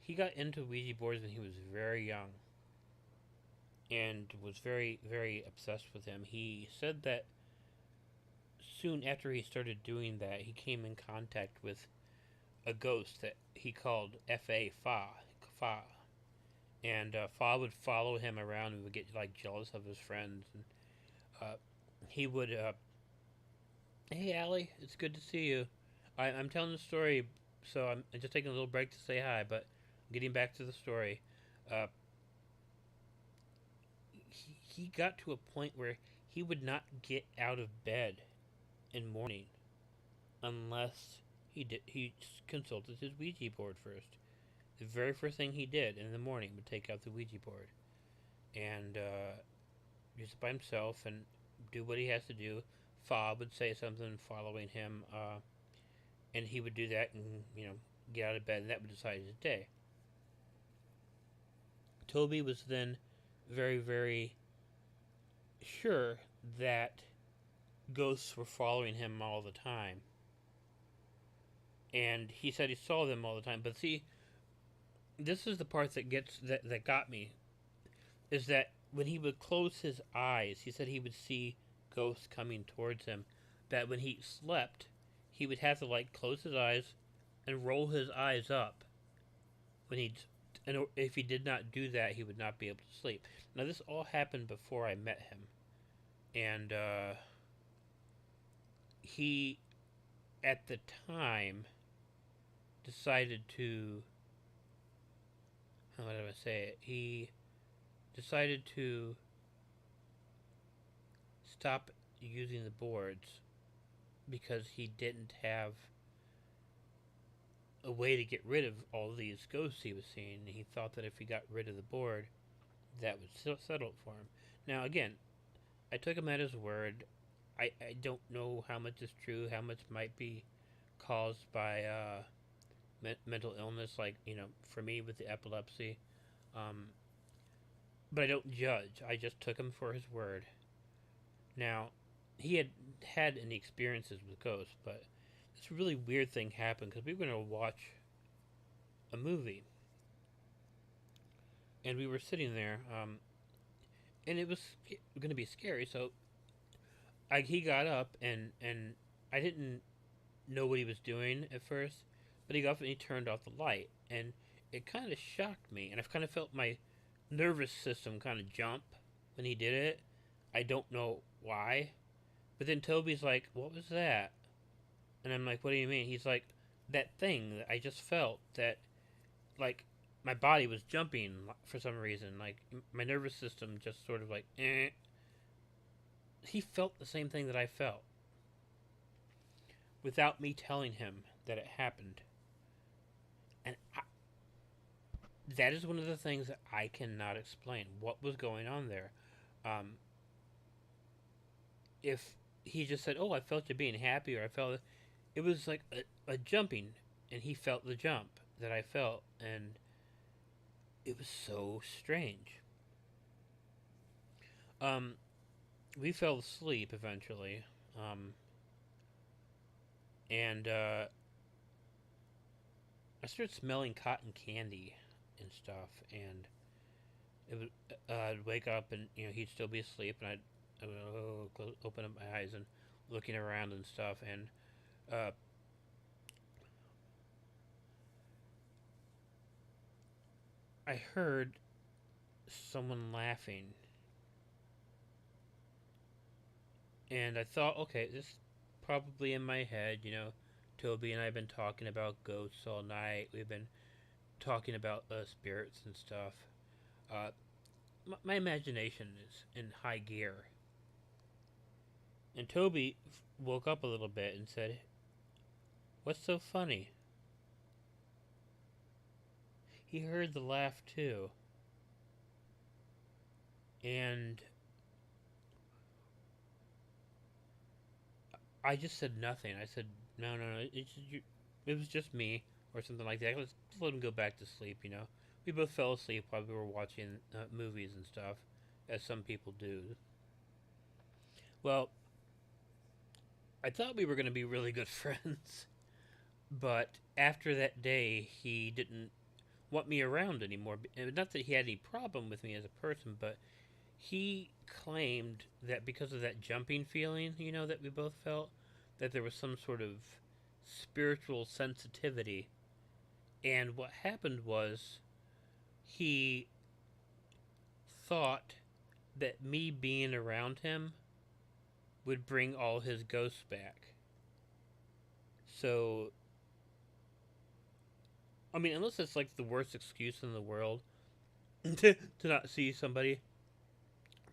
he got into Ouija boards when he was very young and was very, very obsessed with him. He said that soon after he started doing that, he came in contact with a ghost that he called Fa Fa Fa, and Fa would follow him around and would get like jealous of his friends, and uh, he would, hey Allie, it's good to see you. I'm telling the story, so I'm just taking a little break to say hi, but getting back to the story. Uh, he got to a point where he would not get out of bed in morning unless he consulted his Ouija board first. The very first thing he did in the morning would take out the Ouija board and use it by himself and do what he has to do. Fob would say something following him, and he would do that and get out of bed, and that would decide his day. Toby was then very, very sure that ghosts were following him all the time, and he said he saw them all the time. But see, this is the part that got me, is that when he would close his eyes, he said he would see ghosts coming towards him. That when he slept, he would have to like close his eyes and roll his eyes up. When he, and if he did not do that, he would not be able to sleep. Now this all happened before I met him, and he, at the time, decided to. How do I say it? He decided to stop using the boards because he didn't have a way to get rid of all these ghosts he was seeing. He thought that if he got rid of the board, that would settle it for him. Now, again, I took him at his word. I don't know how much is true, how much might be caused by mental illness, like, for me with the epilepsy. Um, but I don't judge. I just took him for his word. Now, he had any experiences with ghosts, but this really weird thing happened because we were going to watch a movie, and we were sitting there, and it was going to be scary. So he got up, and I didn't know what he was doing at first, but he got up and he turned off the light, and it kind of shocked me, and I've kind of felt my nervous system kind of jump when he did it. I don't know why, but then Toby's like, "What was that?" And I'm like, "What do you mean?" He's like, "That thing that I just felt, that like my body was jumping for some reason, like my nervous system just sort of like eh." He felt the same thing that I felt without me telling him that it happened. And that is one of the things that I cannot explain. What was going on there? Um, if he just said, "Oh, I felt you being happy," or "I felt," it was like a jumping, and he felt the jump that I felt, and it was so strange. Um, we fell asleep eventually, and I started smelling cotton candy and stuff, and it would I'd wake up and he'd still be asleep, and I would open up my eyes and looking around and stuff, and uh, I heard someone laughing, and I thought, okay, this is probably in my head. Toby and I have been talking about ghosts all night. We've been talking about spirits and stuff. Uh, my imagination is in high gear. And Toby woke up a little bit and said, "What's so funny?" He heard the laugh too. And I just said nothing. I said, "No, no, no. It was just me," or something like that. Let's let him go back to sleep. We both fell asleep while we were watching movies and stuff, as some people do. Well, I thought we were going to be really good friends, but after that day, he didn't want me around anymore. Not that he had any problem with me as a person, but he claimed that because of that jumping feeling, that we both felt, that there was some sort of spiritual sensitivity. And what happened was he thought that me being around him would bring all his ghosts back. So, I mean, unless it's like the worst excuse in the world to not see somebody,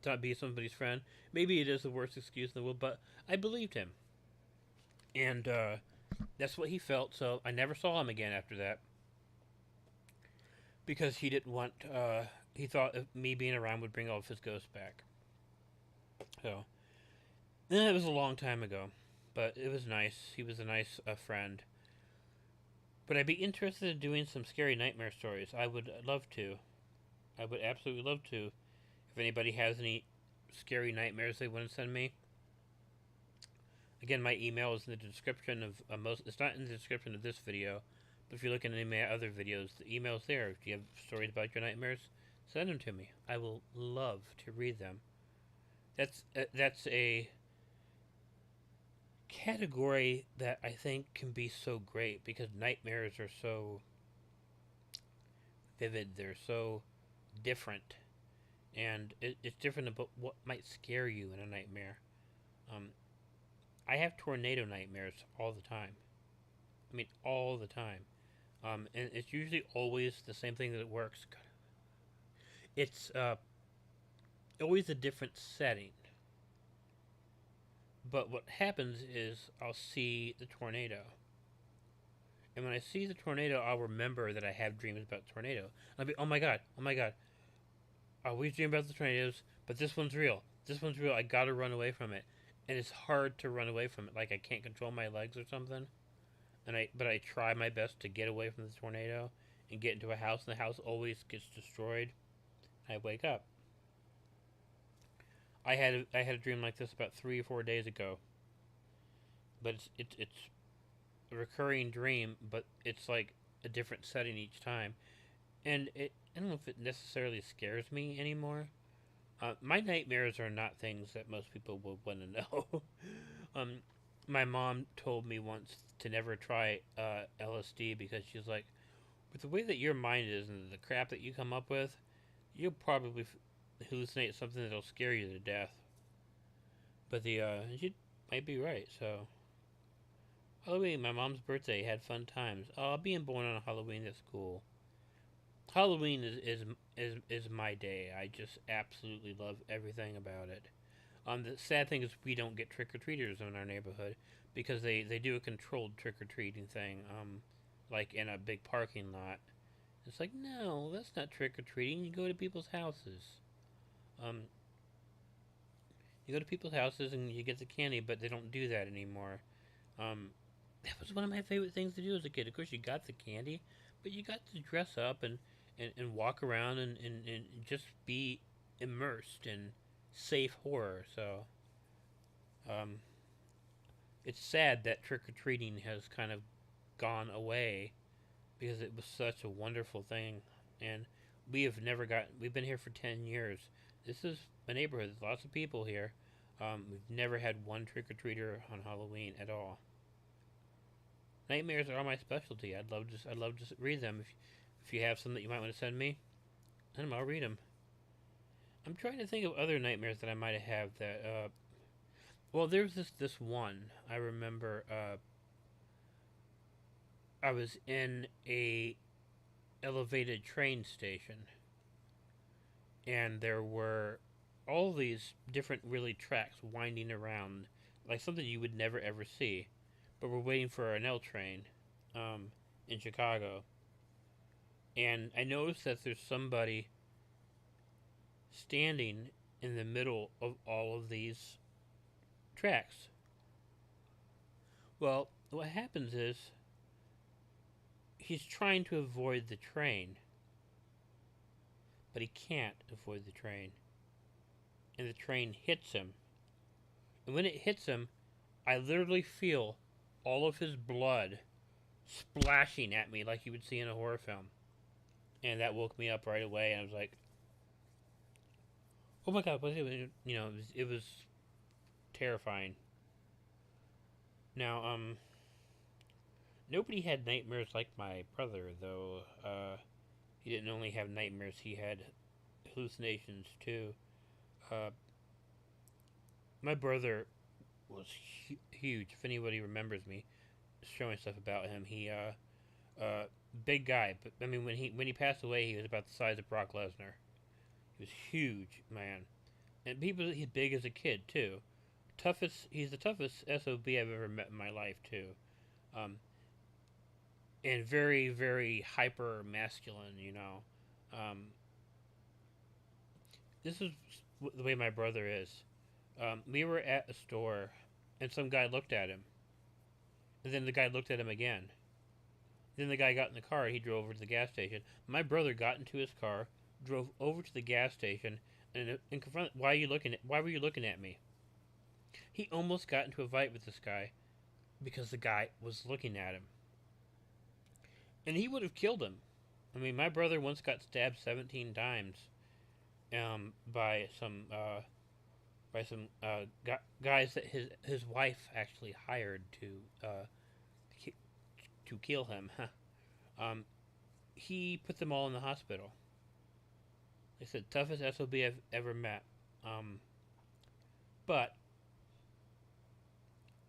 to not be somebody's friend, maybe it is the worst excuse in the world, but I believed him. And that's what he felt, so I never saw him again after that. Because he didn't want, he thought me being around would bring all of his ghosts back. So, it was a long time ago, but it was nice. He was a nice friend. But I'd be interested in doing some scary nightmare stories. I would love to. I would absolutely love to. If anybody has any scary nightmares they want to send me. Again, my email is in the description of most. It's not in the description of this video, but if you look in any of my other videos, the email's there. If you have stories about your nightmares, send them to me. I will love to read them. That's a category that I think can be so great because nightmares are so vivid. They're so different, and it's different about what might scare you in a nightmare. Um, I have tornado nightmares all the time. I mean, all the time. And it's usually always the same thing that works. It's always a different setting. But what happens is I'll see the tornado. And when I see the tornado, I'll remember that I have dreams about the tornado. I'll be, oh my god, oh my god. I always dream about the tornadoes, but this one's real. This one's real. I gotta run away from it. And it's hard to run away from it. Like I can't control my legs or something. But I try my best to get away from the tornado and get into a house, and the house always gets destroyed. I wake up. I had a dream like this about 3 or 4 days ago. But it's a recurring dream, but it's like a different setting each time. And I don't know if it necessarily scares me anymore. My nightmares are not things that most people would want to know. um, my mom told me once to never try LSD because she's like, with the way that your mind is and the crap that you come up with, you'll probably hallucinate something that'll scare you to death. But she might be right. So Halloween, my mom's birthday, had fun times. Oh, being born on Halloween is cool. Halloween is my day. I just absolutely love everything about it. The sad thing is we don't get trick or treaters in our neighborhood because they do a controlled trick or treating thing, like in a big parking lot. It's like, no, that's not trick or treating. You go to people's houses. Um, you go to people's houses and you get the candy, but they don't do that anymore. Um, that was one of my favorite things to do as a kid. Of course, you got the candy, but you got to dress up and walk around and just be immersed in safe horror. So, um, it's sad that trick or treating has kind of gone away because it was such a wonderful thing. And we've been here for 10 years. This is a neighborhood, there's lots of people here. We've never had one trick or treater on Halloween at all. Nightmares are my specialty. I'd love to read them. If you have some that you might want to send me, send them. I'll read them. I'm trying to think of other nightmares that I might have that. Well, there's this one I remember. I was in a elevated train station, and there were all these different really tracks winding around, like something you would never ever see. But we're waiting for an L train, in Chicago, and I noticed that there's somebody standing in the middle of all of these tracks. Well, what happens is he's trying to avoid the train, but he can't avoid the train, and the train hits him. And when it hits him, I literally feel all of his blood splashing at me like you would see in a horror film. and that woke me up right away. And I was like, "Oh my god!" What you know, it was terrifying. Now, nobody had nightmares like my brother, though. He didn't only have nightmares; he had hallucinations too. Uh, my brother was huge. If anybody remembers me showing stuff about him, uh, big guy. But I mean, when he passed away, he was about the size of Brock Lesnar. He was huge, man, and people he's big as a kid too. Toughest. He's the toughest SOB I've ever met in my life too. Um, and very very hyper masculine. Um, this is the way my brother is. We were at a store, and some guy looked at him, and then the guy looked at him again. Then the guy got in the car. He drove over to the gas station. My brother got into his car, drove over to the gas station, and confronted. Why are you looking at? Why were you looking at me? He almost got into a fight with this guy because the guy was looking at him, and he would have killed him. I mean, my brother once got stabbed 17 times by some guys that his wife actually hired to kill him. um, he put them all in the hospital. They said toughest SOB I've ever met. Um, but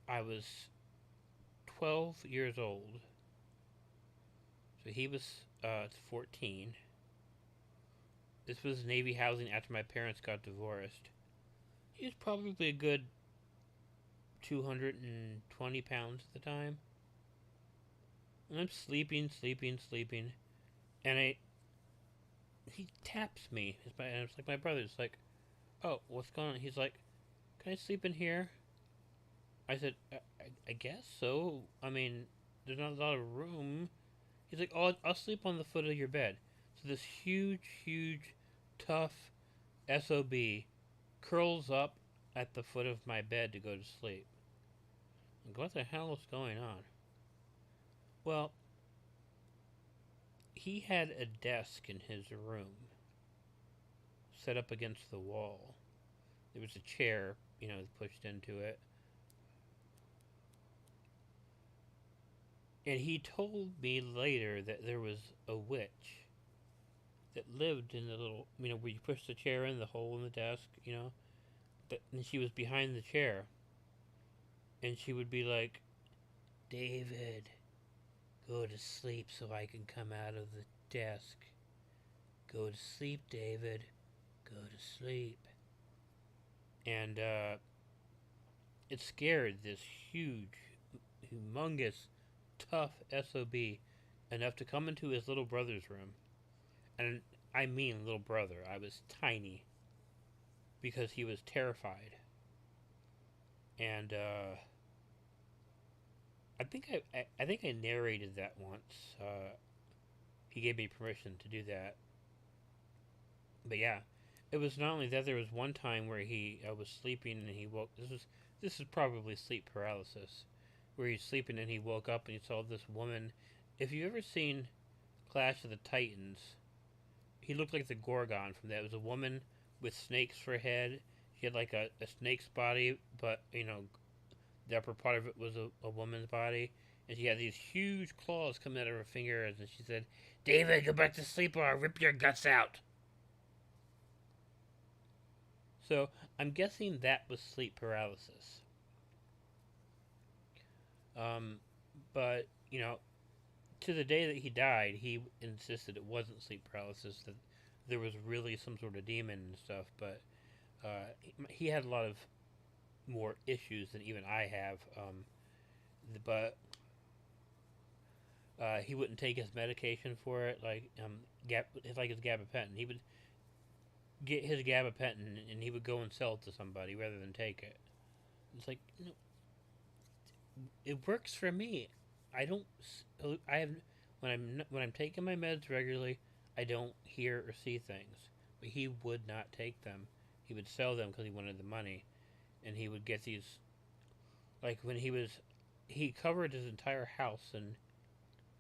I was 12 years old, so he was 14. This was Navy housing after my parents got divorced. He was probably a good 220 pounds at the time. And I'm sleeping, and he taps me. And it's like my brother. It's like, oh, what's going on? He's like, can I sleep in here? I said, I guess so. I mean, there's not a lot of room. He's like, oh, I'll sleep on the foot of your bed. So this huge, tough SOB curls up at the foot of my bed to go to sleep. Like, what the hell is going on? Well, he had a desk in his room set up against the wall. There was a chair, pushed into it. And he told me later that there was a witch that lived in the little, where you push the chair in, the hole in the desk, and she was behind the chair. And she would be like, David, go to sleep so I can come out of the desk. Go to sleep, David. Go to sleep. And it scared this huge, humongous, tough SOB enough to come into his little brother's room. And I mean little brother. I was tiny because he was terrified. And I think I narrated that once. He gave me permission to do that. But yeah, it was not only that. There was one time where he was sleeping and he woke. This is probably sleep paralysis, where he's sleeping and he woke up and he saw this woman. If you've ever seen Clash of the Titans, he looked like the Gorgon from that. It was a woman with snakes for a head. She had like a snake's body, but the upper part of it was a woman's body, and she had these huge claws coming out of her fingers, and she said, David, go back to sleep or I'll rip your guts out. So I'm guessing that was sleep paralysis. Um, but, to the day that he died, he insisted it wasn't sleep paralysis, that there was really some sort of demon and stuff, but he had a lot of more issues than even I have. But he wouldn't take his medication for it, like his gabapentin. He would get his gabapentin and he would go and sell it to somebody rather than take it. It's like, it works for me. I don't. I have when I'm taking my meds regularly, I don't hear or see things. But he would not take them. He would sell them because he wanted the money, and he would get these. Like when he covered his entire house, and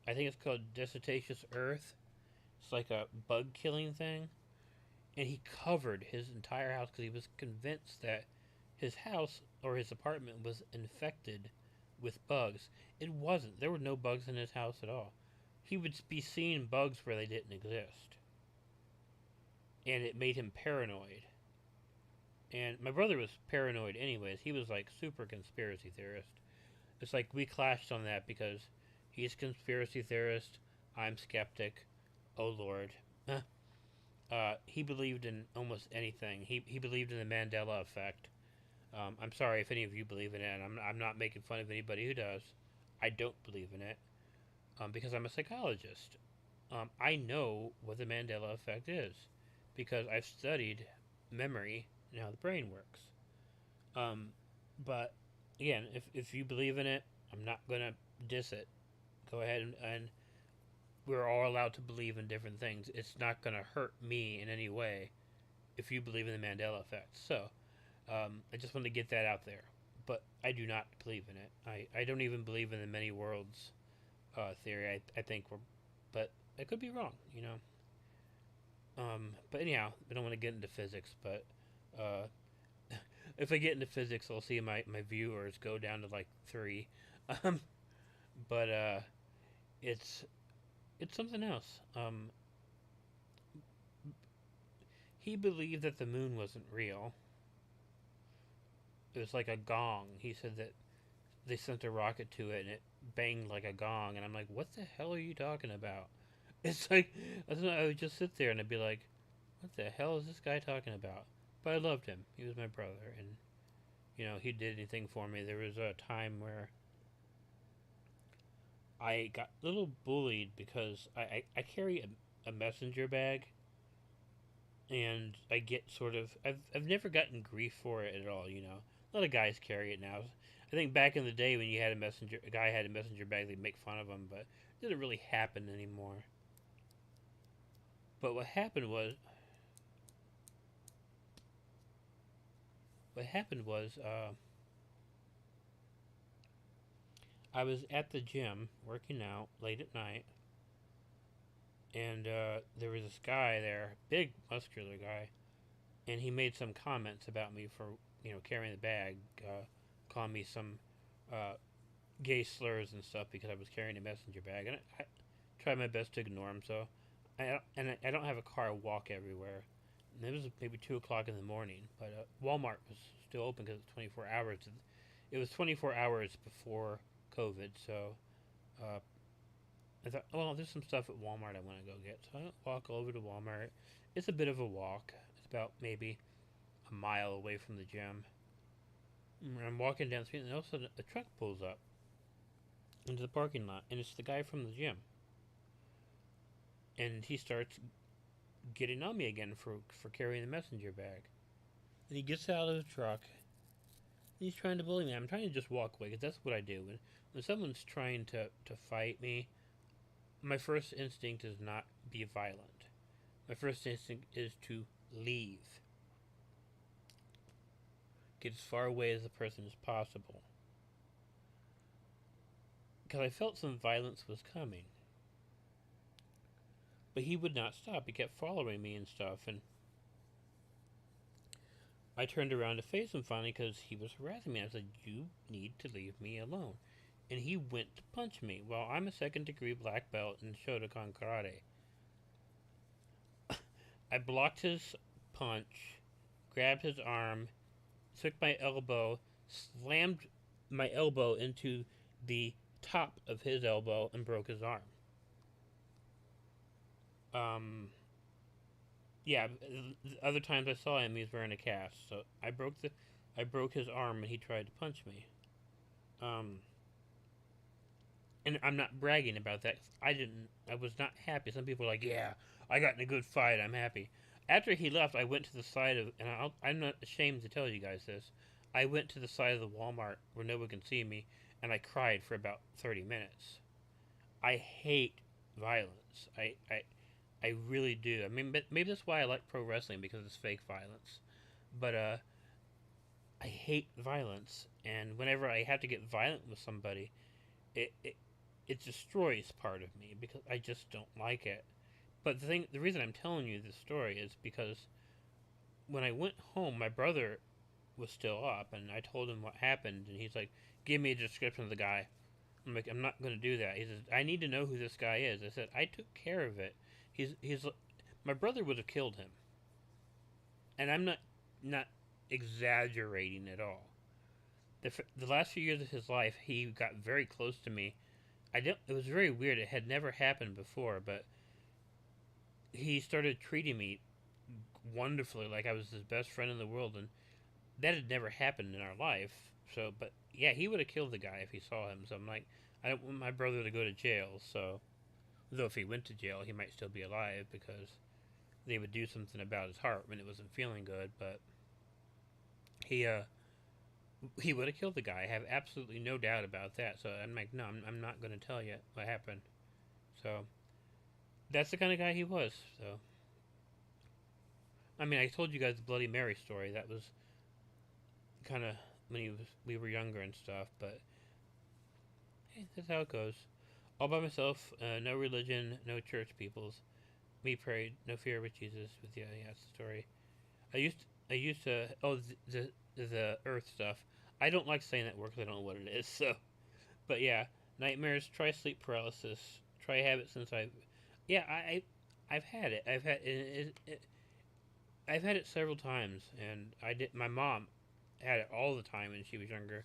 I think it's called Desiccacious Earth. It's like a bug killing thing, and he covered his entire house because he was convinced that his house or his apartment was infected with bugs. It wasn't. There were no bugs in his house at all. He would be seeing bugs where they didn't exist, and it made him paranoid. And my brother was paranoid anyways. He was like super conspiracy theorist. It's like we clashed on that because he's conspiracy theorist, I'm skeptic. Oh Lord. He believed in almost anything. He believed in the Mandela effect. I'm sorry if any of you believe in it. And I'm not making fun of anybody who does. I don't believe in it because I'm a psychologist. I know what the Mandela effect is because I've studied memory and how the brain works. Um, but again, if you believe in it, I'm not gonna diss it. Go ahead and we're all allowed to believe in different things. It's not gonna hurt me in any way if you believe in the Mandela effect. So I just want to get that out there. But I do not believe in it. I don't even believe in the many worlds theory. I think we're, but I could be wrong. But anyhow, I don't want to get into physics. But uh, if I get into physics, I'll see my viewers go down to like 3. Um, but it's it's something else. He believed that the moon wasn't real. It was like a gong. He said that they sent a rocket to it and it banged like a gong. And I'm like, what the hell are you talking about? It's like, I would just sit there and I'd be like, what the hell is this guy talking about? But I loved him. He was my brother. And, he did anything for me. There was a time where I got a little bullied because I carry a messenger bag. And I get sort of, I've never gotten grief for it at all. A lot of guys carry it now. I think back in the day when a guy had a messenger bag, they'd make fun of him, but it doesn't really happen anymore. But what happened was, I was at the gym working out late at night, and there was this guy there, big muscular guy, and he made some comments about me for carrying the bag, calling me some uh, gay slurs and stuff because I was carrying a messenger bag, and I tried my best to ignore him. So, I don't have a car. I walk everywhere. And it was maybe 2 o'clock in the morning, but Walmart was still open because it's 24 hours. It was 24 hours before COVID, so uh, I thought, well, there's some stuff at Walmart I want to go get. So I walk over to Walmart. It's a bit of a walk. It's about maybe a mile away from the gym. And I'm walking down the street, and all of a sudden a truck pulls up into the parking lot, and it's the guy from the gym. And he starts getting on me again for carrying the messenger bag. And he gets out of the truck. And he's trying to bully me. I'm trying to just walk away because that's what I do. When someone's trying to fight me, my first instinct is not be violent. My first instinct is to leave. Get as far away as the person as possible. Because I felt some violence was coming. But he would not stop. He kept following me and stuff. And I turned around to face him finally because he was harassing me. I said, "You need to leave me alone." And he went to punch me. Well, I'm a second degree black belt in Shotokan Karate. I blocked his punch, grabbed his arm, took my elbow, slammed my elbow into the top of his elbow, and broke his arm. Um, yeah, the other times I saw him, he was wearing a cast. So I broke his arm, and he tried to punch me. Um, and I'm not bragging about that. I was not happy. Some people are like, "Yeah, I got in a good fight. I'm happy." After he left, I went to the side of, and I'm not ashamed to tell you guys this. I went to the side of the Walmart where no one can see me, and I cried for about 30 minutes. I hate violence. I really do. I mean, but maybe that's why I like pro wrestling because it's fake violence. But I hate violence, and whenever I have to get violent with somebody, it it destroys part of me because I just don't like it. But the reason I'm telling you this story is because when I went home, my brother was still up, and I told him what happened, and he's like, "Give me a description of the guy." I'm like, "I'm not going to do that." He says, "I need to know who this guy is." I said, "I took care of it. He's my brother would have killed him, and I'm not exaggerating at all. The last few years of his life, he got very close to me. I don't. It was very weird. It had never happened before, but he started treating me wonderfully, like I was his best friend in the world, and that had never happened in our life. So, but yeah, he would have killed the guy if he saw him. So I'm like, I don't want my brother to go to jail. So, though if he went to jail, he might still be alive because they would do something about his heart when it wasn't feeling good. But he he would have killed the guy. I have absolutely no doubt about that. So I'm like, no, I'm not going to tell you what happened. So that's the kind of guy he was. So I mean, I told you guys the Bloody Mary story. That was kind of when we were younger and stuff. But hey, that's how it goes. All by myself. No religion. No church peoples. Me prayed. No fear with Jesus. With yeah, that's the story. I used to. Oh, the Earth stuff. I don't like saying that word because I don't know what it is. So, but yeah, nightmares. Try sleep paralysis. Try have it since yeah, I've had it. I've had it several times, and I did. My mom had it all the time when she was younger.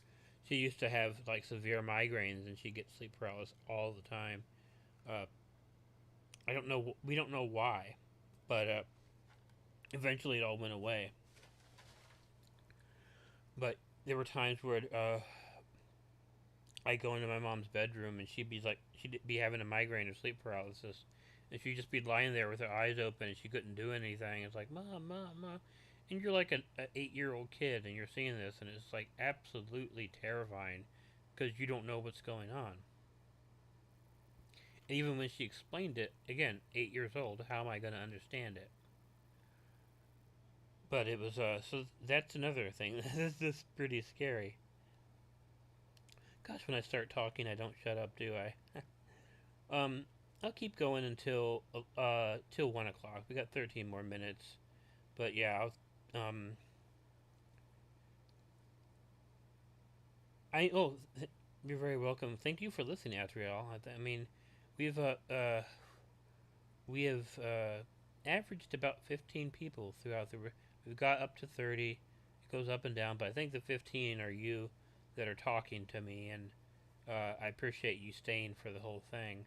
She used to have like severe migraines, and she'd get sleep paralysis all the time. Uh, I don't know. We don't know why, but eventually it all went away. But there were times where I go into my mom's bedroom, and she'd be having a migraine or sleep paralysis, and she'd just be lying there with her eyes open, and she couldn't do anything. It's like, mom, mom, mom, and you're like an 8-year-old kid, and you're seeing this, and it's like absolutely terrifying because you don't know what's going on. And even when she explained it, again, 8 years old, how am I going to understand it? But it was so that's another thing. This is pretty scary. Gosh, when I start talking, I don't shut up, do I? um, I'll keep going until till 1 o'clock. We got 13 more minutes, but yeah, I oh, you're very welcome. Thank you for listening, Atriel. I mean, we've we have averaged about 15 people throughout the. We've got up to 30. It goes up and down, but I think the 15 are you that are talking to me, and I appreciate you staying for the whole thing.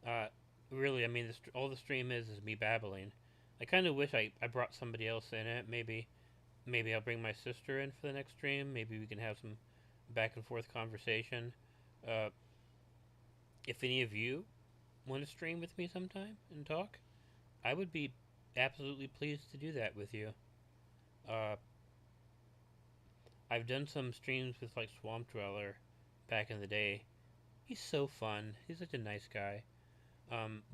Uh, really, I mean, all the stream is me babbling. I kind of wish I brought somebody else in it. Maybe I'll bring my sister in for the next stream. Maybe we can have some back and forth conversation. Uh, if any of you want to stream with me sometime and talk, I would be absolutely pleased to do that with you. Uh, I've done some streams with like Swamp Dweller back in the day. He's so fun. He's such a nice guy.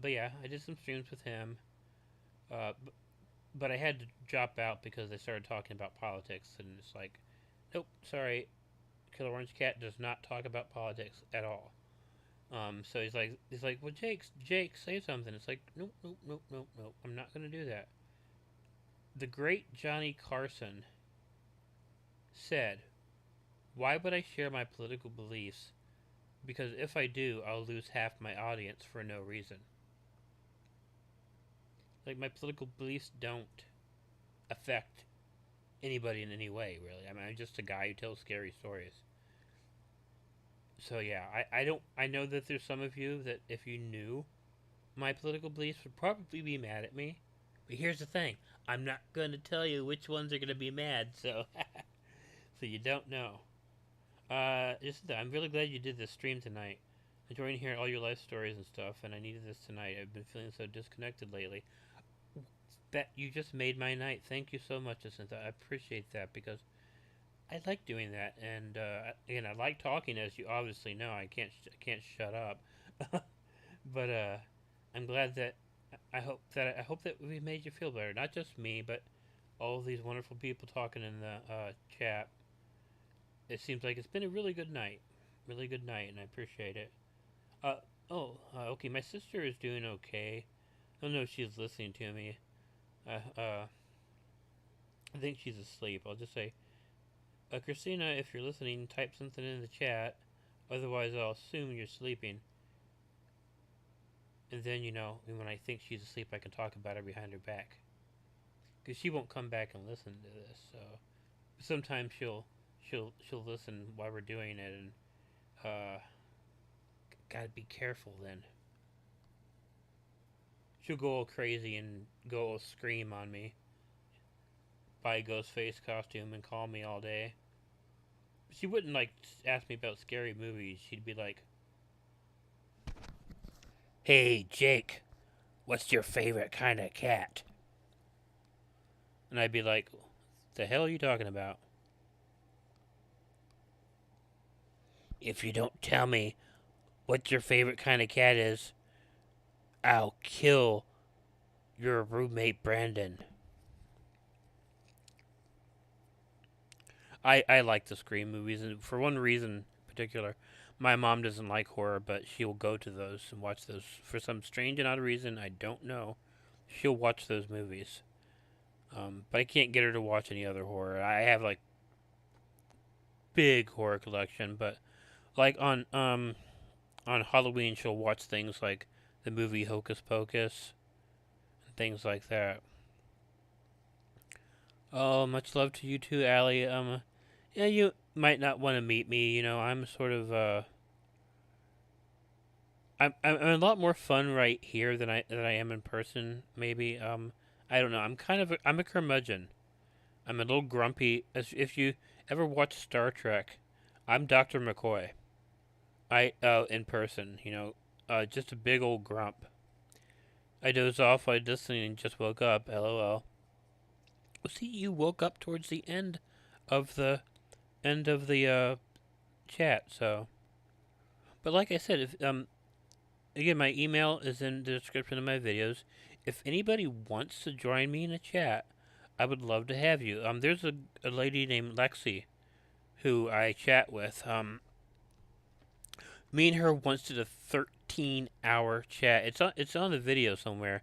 But yeah, I did some streams with him. Uh, but I had to drop out because they started talking about politics, and it's like, nope, sorry, Killer Orange Cat does not talk about politics at all. So he's like, well, Jake, say something. It's like, nope, nope, nope, nope, nope. I'm not gonna do that. The great Johnny Carson said, "Why would I share my political beliefs? Because if I do, I'll lose half my audience for no reason. Like my political beliefs don't affect anybody in any way, really. I mean, I'm just a guy who tells scary stories. So yeah, I don't. I know that there's some of you that if you knew my political beliefs would probably be mad at me. But here's the thing: I'm not going to tell you which ones are going to be mad. So so you don't know. Just I'm really glad you did this stream tonight. Enjoying hearing all your life stories and stuff, and I needed this tonight. I've been feeling so disconnected lately. That you just made my night. Thank you so much, Jacinta. I appreciate that because I like doing that, and again, I like talking, as you obviously know. I can't shut up, but I'm glad that I hope that we made you feel better. Not just me, but all of these wonderful people talking in the chat. It seems like it's been a really good night, and I appreciate it. Uh, okay. My sister is doing okay. I don't know if she's listening to me. I think she's asleep. I'll just say, Christina, if you're listening, type something in the chat. Otherwise, I'll assume you're sleeping. And then, when I think she's asleep, I can talk about her behind her back. Because she won't come back and listen to this. So sometimes she'll listen while we're doing it, and uh, gotta be careful then. She'll go all crazy and go all scream on me, buy a ghost face costume, and call me all day. She wouldn't like ask me about scary movies. She'd be like, "Hey Jake, what's your favorite kind of cat?" And I'd be like, "The hell are you talking about?" If you don't tell me what your favorite kind of cat is, I'll kill your roommate Brandon. I like the Scream movies, and for one reason in particular, my mom doesn't like horror, but she'll go to those and watch those for some strange and odd reason I don't know. She'll watch those movies, but I can't get her to watch any other horror. I have like big horror collection, but like on Halloween she'll watch things like the movie Hocus Pocus and things like that. Oh, much love to you too, Allie. Yeah, you might not want to meet me. I'm sort of I'm a lot more fun right here than I am in person. Maybe I don't know. I'm a curmudgeon. I'm a little grumpy. As if you ever watch Star Trek, I'm Doctor McCoy. I in person. Just a big old grump. I doze off while listening and just woke up. LOL. See, you woke up towards the end of the chat. So, but like I said, if again, my email is in the description of my videos. If anybody wants to join me in a chat, I would love to have you. There's a lady named Lexi who I chat with. Me and her once did a 13-hour chat. It's on the video somewhere.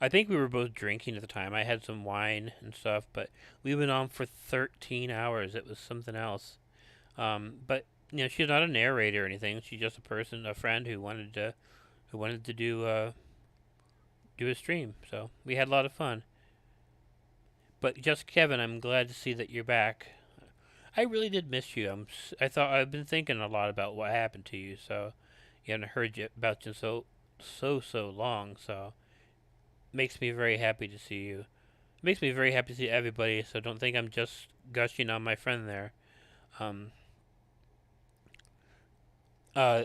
I think we were both drinking at the time. I had some wine and stuff, but we went on for 13 hours. It was something else. But she's not a narrator or anything. She's just a friend who wanted to do a stream. So we had a lot of fun. But just Kevin, I'm glad to see that you're back. I really did miss you. I thought I've been thinking a lot about what happened to you. So you haven't heard about you so long. So it makes me very happy to see you. It makes me very happy to see everybody. So don't think I'm just gushing on my friend there. Um, uh,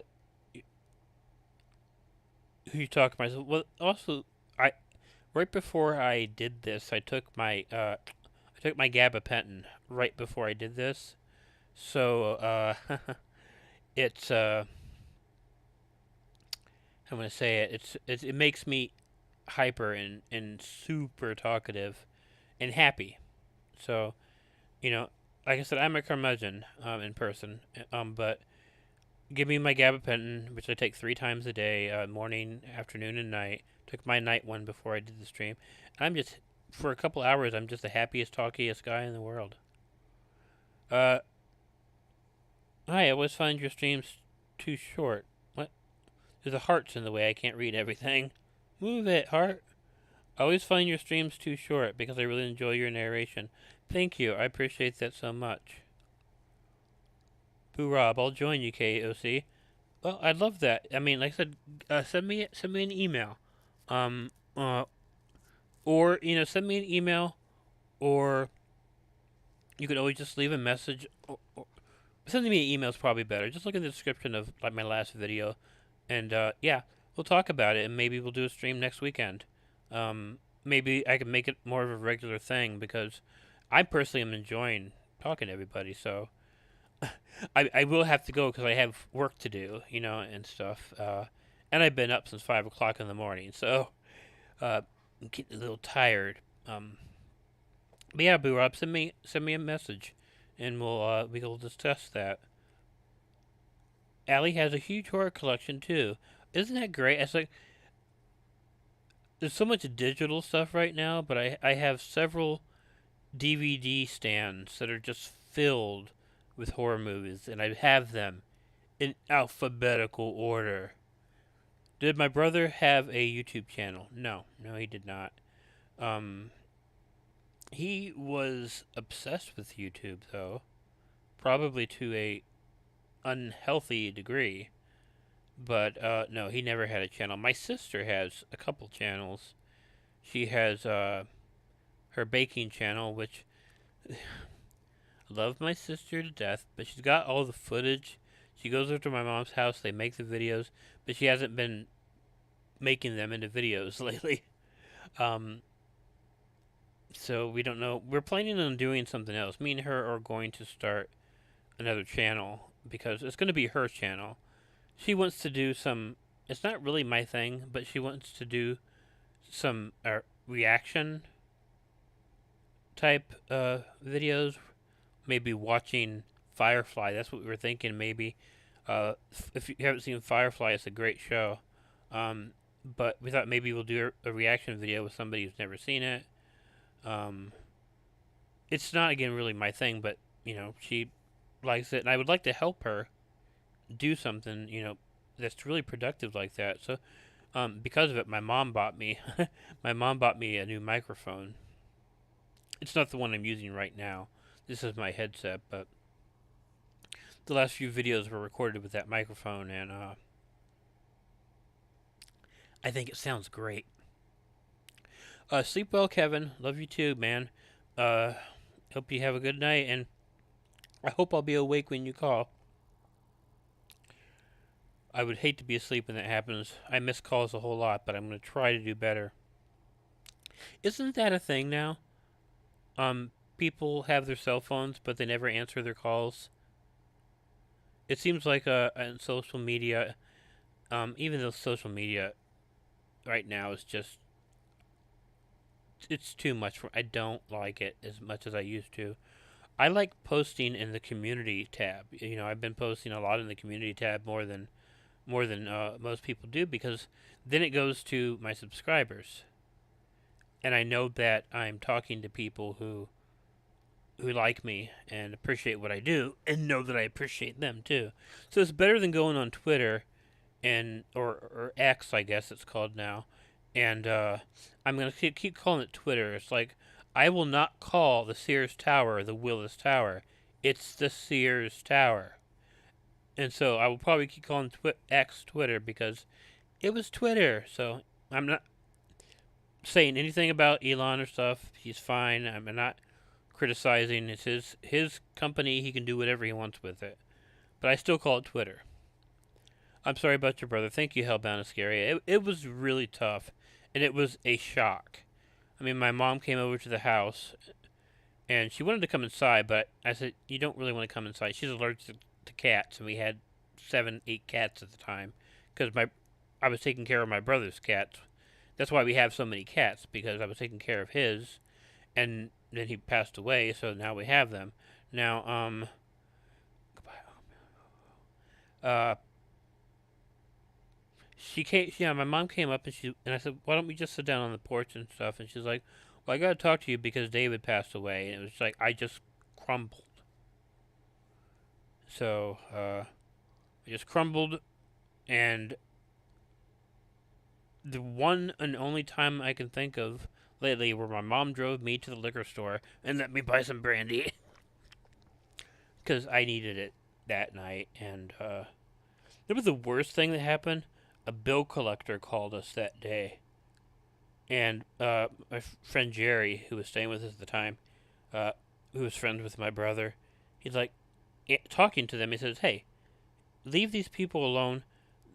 who you talking about? Well, also, I right before I did this, I took my gabapentin right before I did this. So it's I'm gonna say it. It makes me hyper and super talkative and happy. So you know, like I said, I'm a curmudgeon in person. But give me my gabapentin, which I take 3 times a day, morning, afternoon, and night. Took my night one before I did the stream. I'm just for a couple hours. I'm just the happiest, talkiest guy in the world. Uh, Hi. I always find your streams too short. What? There's a hearts in the way. I can't read everything. Move it, heart. I always find your streams too short because I really enjoy your narration. Thank you. I appreciate that so much. Boo Rob, I'll join you, KOC. Well, I'd love that. I mean, like I said, send me an email, um, or send me an email, or you could always just leave a message. Or sending me an email is probably better. Just look at the description of like my last video, and yeah, we'll talk about it, and maybe we'll do a stream next weekend. Maybe I can make it more of a regular thing because I personally am enjoying talking to everybody. So I will have to go because I have work to do, and stuff. And I've been up since 5 o'clock in the morning, so I'm getting a little tired. But yeah, Boo Rob, send me a message, and we'll discuss that. Allie has a huge horror collection too. Isn't that great? It's like there's so much digital stuff right now, but I have several DVD stands that are just filled with horror movies, and I have them in alphabetical order. Did my brother have a YouTube channel? No, no, he did not. Um, he was obsessed with YouTube, though, probably to a unhealthy degree. But no, he never had a channel. My sister has a couple channels. She has her baking channel, which I love my sister to death, but she's got all the footage. She goes over to my mom's house, they make the videos, but she hasn't been making them into videos lately. Um, so we don't know. We're planning on doing something else. Me and her are going to start another channel because it's going to be her channel. She wants to do some. It's not really my thing, but she wants to do some reaction type videos. Maybe watching Firefly. That's what we were thinking. Maybe if you haven't seen Firefly, it's a great show. Um, but we thought maybe we'll do a reaction video with somebody who's never seen it. Um, it's not again really my thing, but she likes it, and I would like to help her do something that's really productive like that. So because of it, my mom bought me my mom bought me a new microphone. It's not the one I'm using right now. This is my headset, but the last few videos were recorded with that microphone, and I think it sounds great. Sleep well, Kevin. Love you too, man. Uh, Hope you have a good night, and I hope I'll be awake when you call. I would hate to be asleep when that happens. I miss calls a whole lot, but I'm going to try to do better. Isn't that a thing now? People have their cell phones, but they never answer their calls. It seems like on social media, even though social media right now is just, it's too much for. I don't like it as much as I used to. I like posting in the community tab. I've been posting a lot in the community tab more than most people do because then it goes to my subscribers, and I know that I'm talking to people who like me and appreciate what I do and know that I appreciate them too. So it's better than going on Twitter and or X, I guess it's called now. And I'm gonna keep calling it Twitter. It's like I will not call the Sears Tower the Willis Tower. It's the Sears Tower. And so I will probably keep calling X Twitter because it was Twitter. So I'm not saying anything about Elon or stuff. He's fine. I'm not criticizing. It's his company. He can do whatever he wants with it. But I still call it Twitter. I'm sorry about your brother. Thank you, Hellbound and Scary. It was really tough, and it was a shock. I mean, my mom came over to the house, and she wanted to come inside, but I said, you don't really want to come inside. She's allergic to cats, and we had 7, 8 cats at the time, because I was taking care of my brother's cats. That's why we have so many cats, because I was taking care of his, and then he passed away, so now we have them. Now, uh, my mom came up and I said, why don't we just sit down on the porch and stuff? And she's like, well, I gotta talk to you because David passed away. And it was like, I just crumbled. So, I just crumbled, and the one and only time I can think of lately where my mom drove me to the liquor store and let me buy some brandy because I needed it that night. And it was the worst thing that happened. A bill collector called us that day, and my friend Jerry, who was staying with us at the time, who was friends with my brother, he's like talking to them. He says, "Hey, leave these people alone.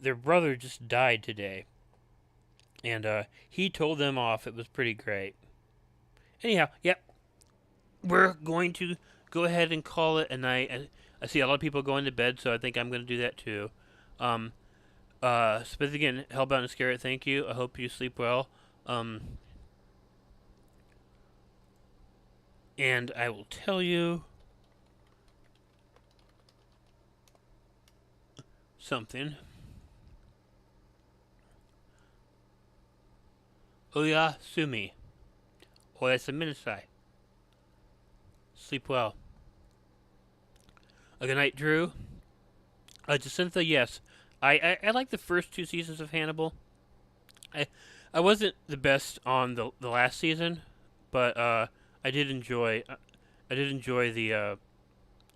Their brother just died today." And he told them off. It was pretty great. Anyhow, yep, we're going to go ahead and call it a night. I see a lot of people going to bed, so I think I'm going to do that too. Um, but again, Hellbound and Scary, thank you. I hope you sleep well. And I will tell you something. Oya Sumi. Oyasuminasai. Sleep well. Good night, Drew. Jacintha, yes. I like the first two seasons of Hannibal. I I wasn't the best on the last season, but I did enjoy the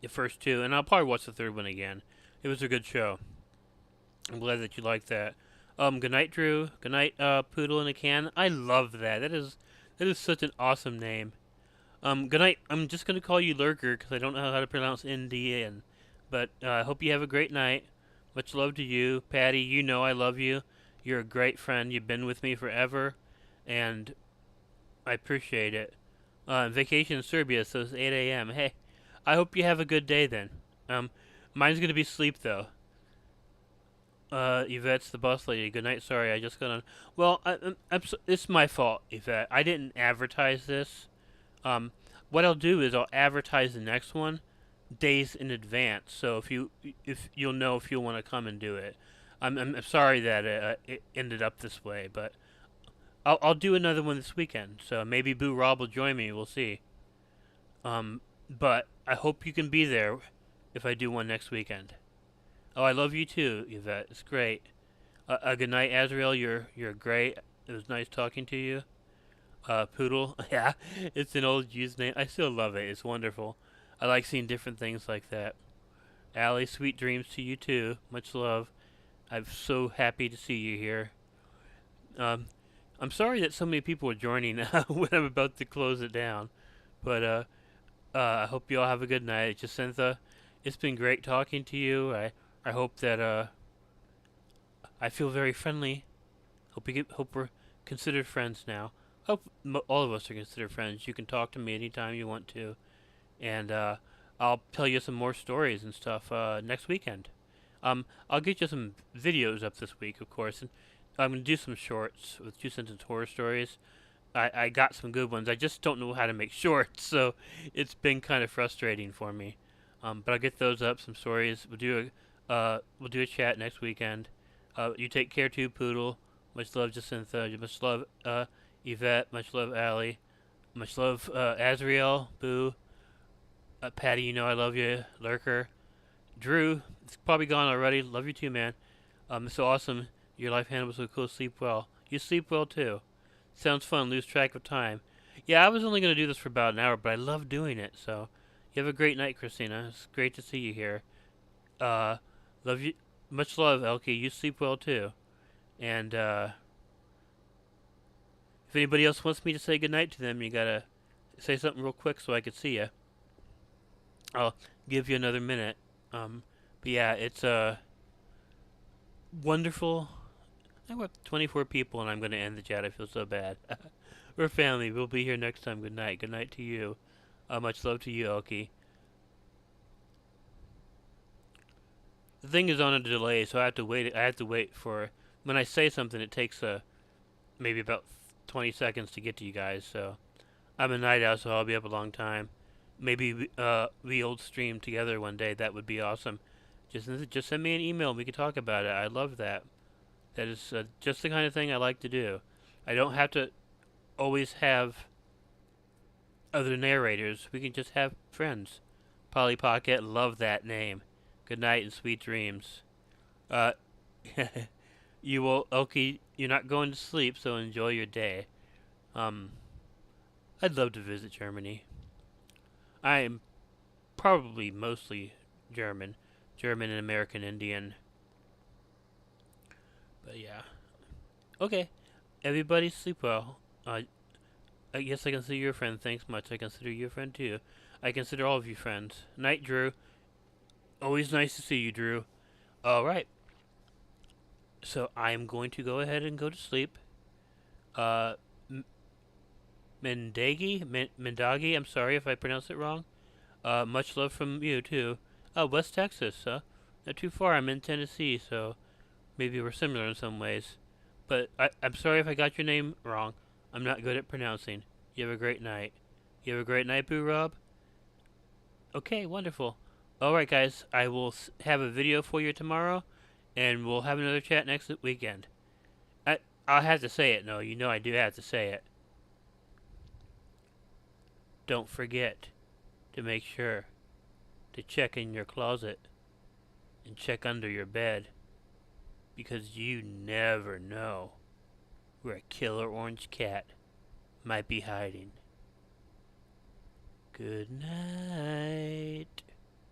first two, and I'll probably watch the third one again. It was a good show. I'm glad that you liked that. Good night, Drew. Good night, Poodle in a Can. I love that. That is such an awesome name. Good night. I'm just gonna call you Lurker because I don't know how to pronounce NDN. But I hope you have a great night. Much love to you, Patty. You know I love you. You're a great friend. You've been with me forever, and I appreciate it. Vacation in Serbia, so it's 8 a.m. Hey, I hope you have a good day then. Um, Mine's gonna be sleep though. Yvette's the boss lady. Good night. Sorry, I just got on. Well, it's my fault, Yvette. I didn't advertise this. Um, what I'll do is I'll advertise the next one days in advance. So if you'll know if you'll want to come and do it. I'm sorry that it ended up this way, but I'll do another one this weekend. So maybe Boo Rob will join me. We'll see. But I hope you can be there if I do one next weekend. Oh, I love you too, Yvette. It's great. Good night, Azrael. You're great. It was nice talking to you. Poodle. Yeah, it's an old used name. I still love it. It's wonderful. I like seeing different things like that. Allie, sweet dreams to you too. Much love. I'm so happy to see you here. I'm sorry that so many people are joining when I'm about to close it down. But I hope you all have a good night. Jacintha, it's been great talking to you. I hope that I feel very friendly. Hope we're considered friends now. Hope all of us are considered friends. You can talk to me anytime you want to, and I'll tell you some more stories and stuff next weekend. I'll get you some videos up this week, of course, and I'm gonna do some shorts with 2 sentence horror stories. I got some good ones. I just don't know how to make shorts, so it's been kind of frustrating for me. But I'll get those up. Some stories. We'll do a chat next weekend. You take care too, Poodle. Much love, Jacintha. Much love, Yvette. Much love, Allie. Much love, Azrael. Boo. Patty, you know I love you. Lurker. Drew, it's probably gone already. Love you too, man. It's so awesome. Your life handle was so cool. Sleep well. You sleep well too. Sounds fun. Lose track of time. Yeah, I was only going to do this for about an hour, but I love doing it. So, you have a great night, Christina. It's great to see you here. Love you. Much love, Elkie. You sleep well too. And if anybody else wants me to say goodnight to them, you gotta say something real quick so I can see you. I'll give you another minute. But yeah, it's wonderful. I have 24 people, and I'm gonna end the chat. I feel so bad. We're family. We'll be here next time. Good night. Good night to you. Much love to you, Elkie. The thing is on a delay, so I have to wait. I have to wait for when I say something. It takes maybe about 20 seconds to get to you guys. So I'm a night owl, so I'll be up a long time. Maybe we old stream together one day. That would be awesome. Just send me an email. We could talk about it. I love that. That is just the kind of thing I like to do. I don't have to always have other narrators. We can just have friends. Polly Pocket, love that name. Good night and sweet dreams. You will, Elkie, you're not going to sleep, so enjoy your day. I'd love to visit Germany. I am probably mostly German and American Indian. But yeah. Okay. Everybody sleep well. I guess I consider you a friend. Thanks much. I consider you a friend too. I consider all of you friends. Night, Drew. Always nice to see you, Drew. Alright. So I am going to go ahead and go to sleep. Mendagi, I'm sorry if I pronounced it wrong. Much love from you too. Oh, West Texas, huh? Not too far. I'm in Tennessee, so maybe we're similar in some ways. But I'm sorry if I got your name wrong. I'm not good at pronouncing. You have a great night. You have a great night, Boo Rob? Okay, wonderful. Alright, guys. I will have a video for you tomorrow, and we'll have another chat next weekend. I'll have to say it, no. You know I do have to say it. Don't forget to make sure to check in your closet and check under your bed because you never know where a killer orange cat might be hiding. Good night.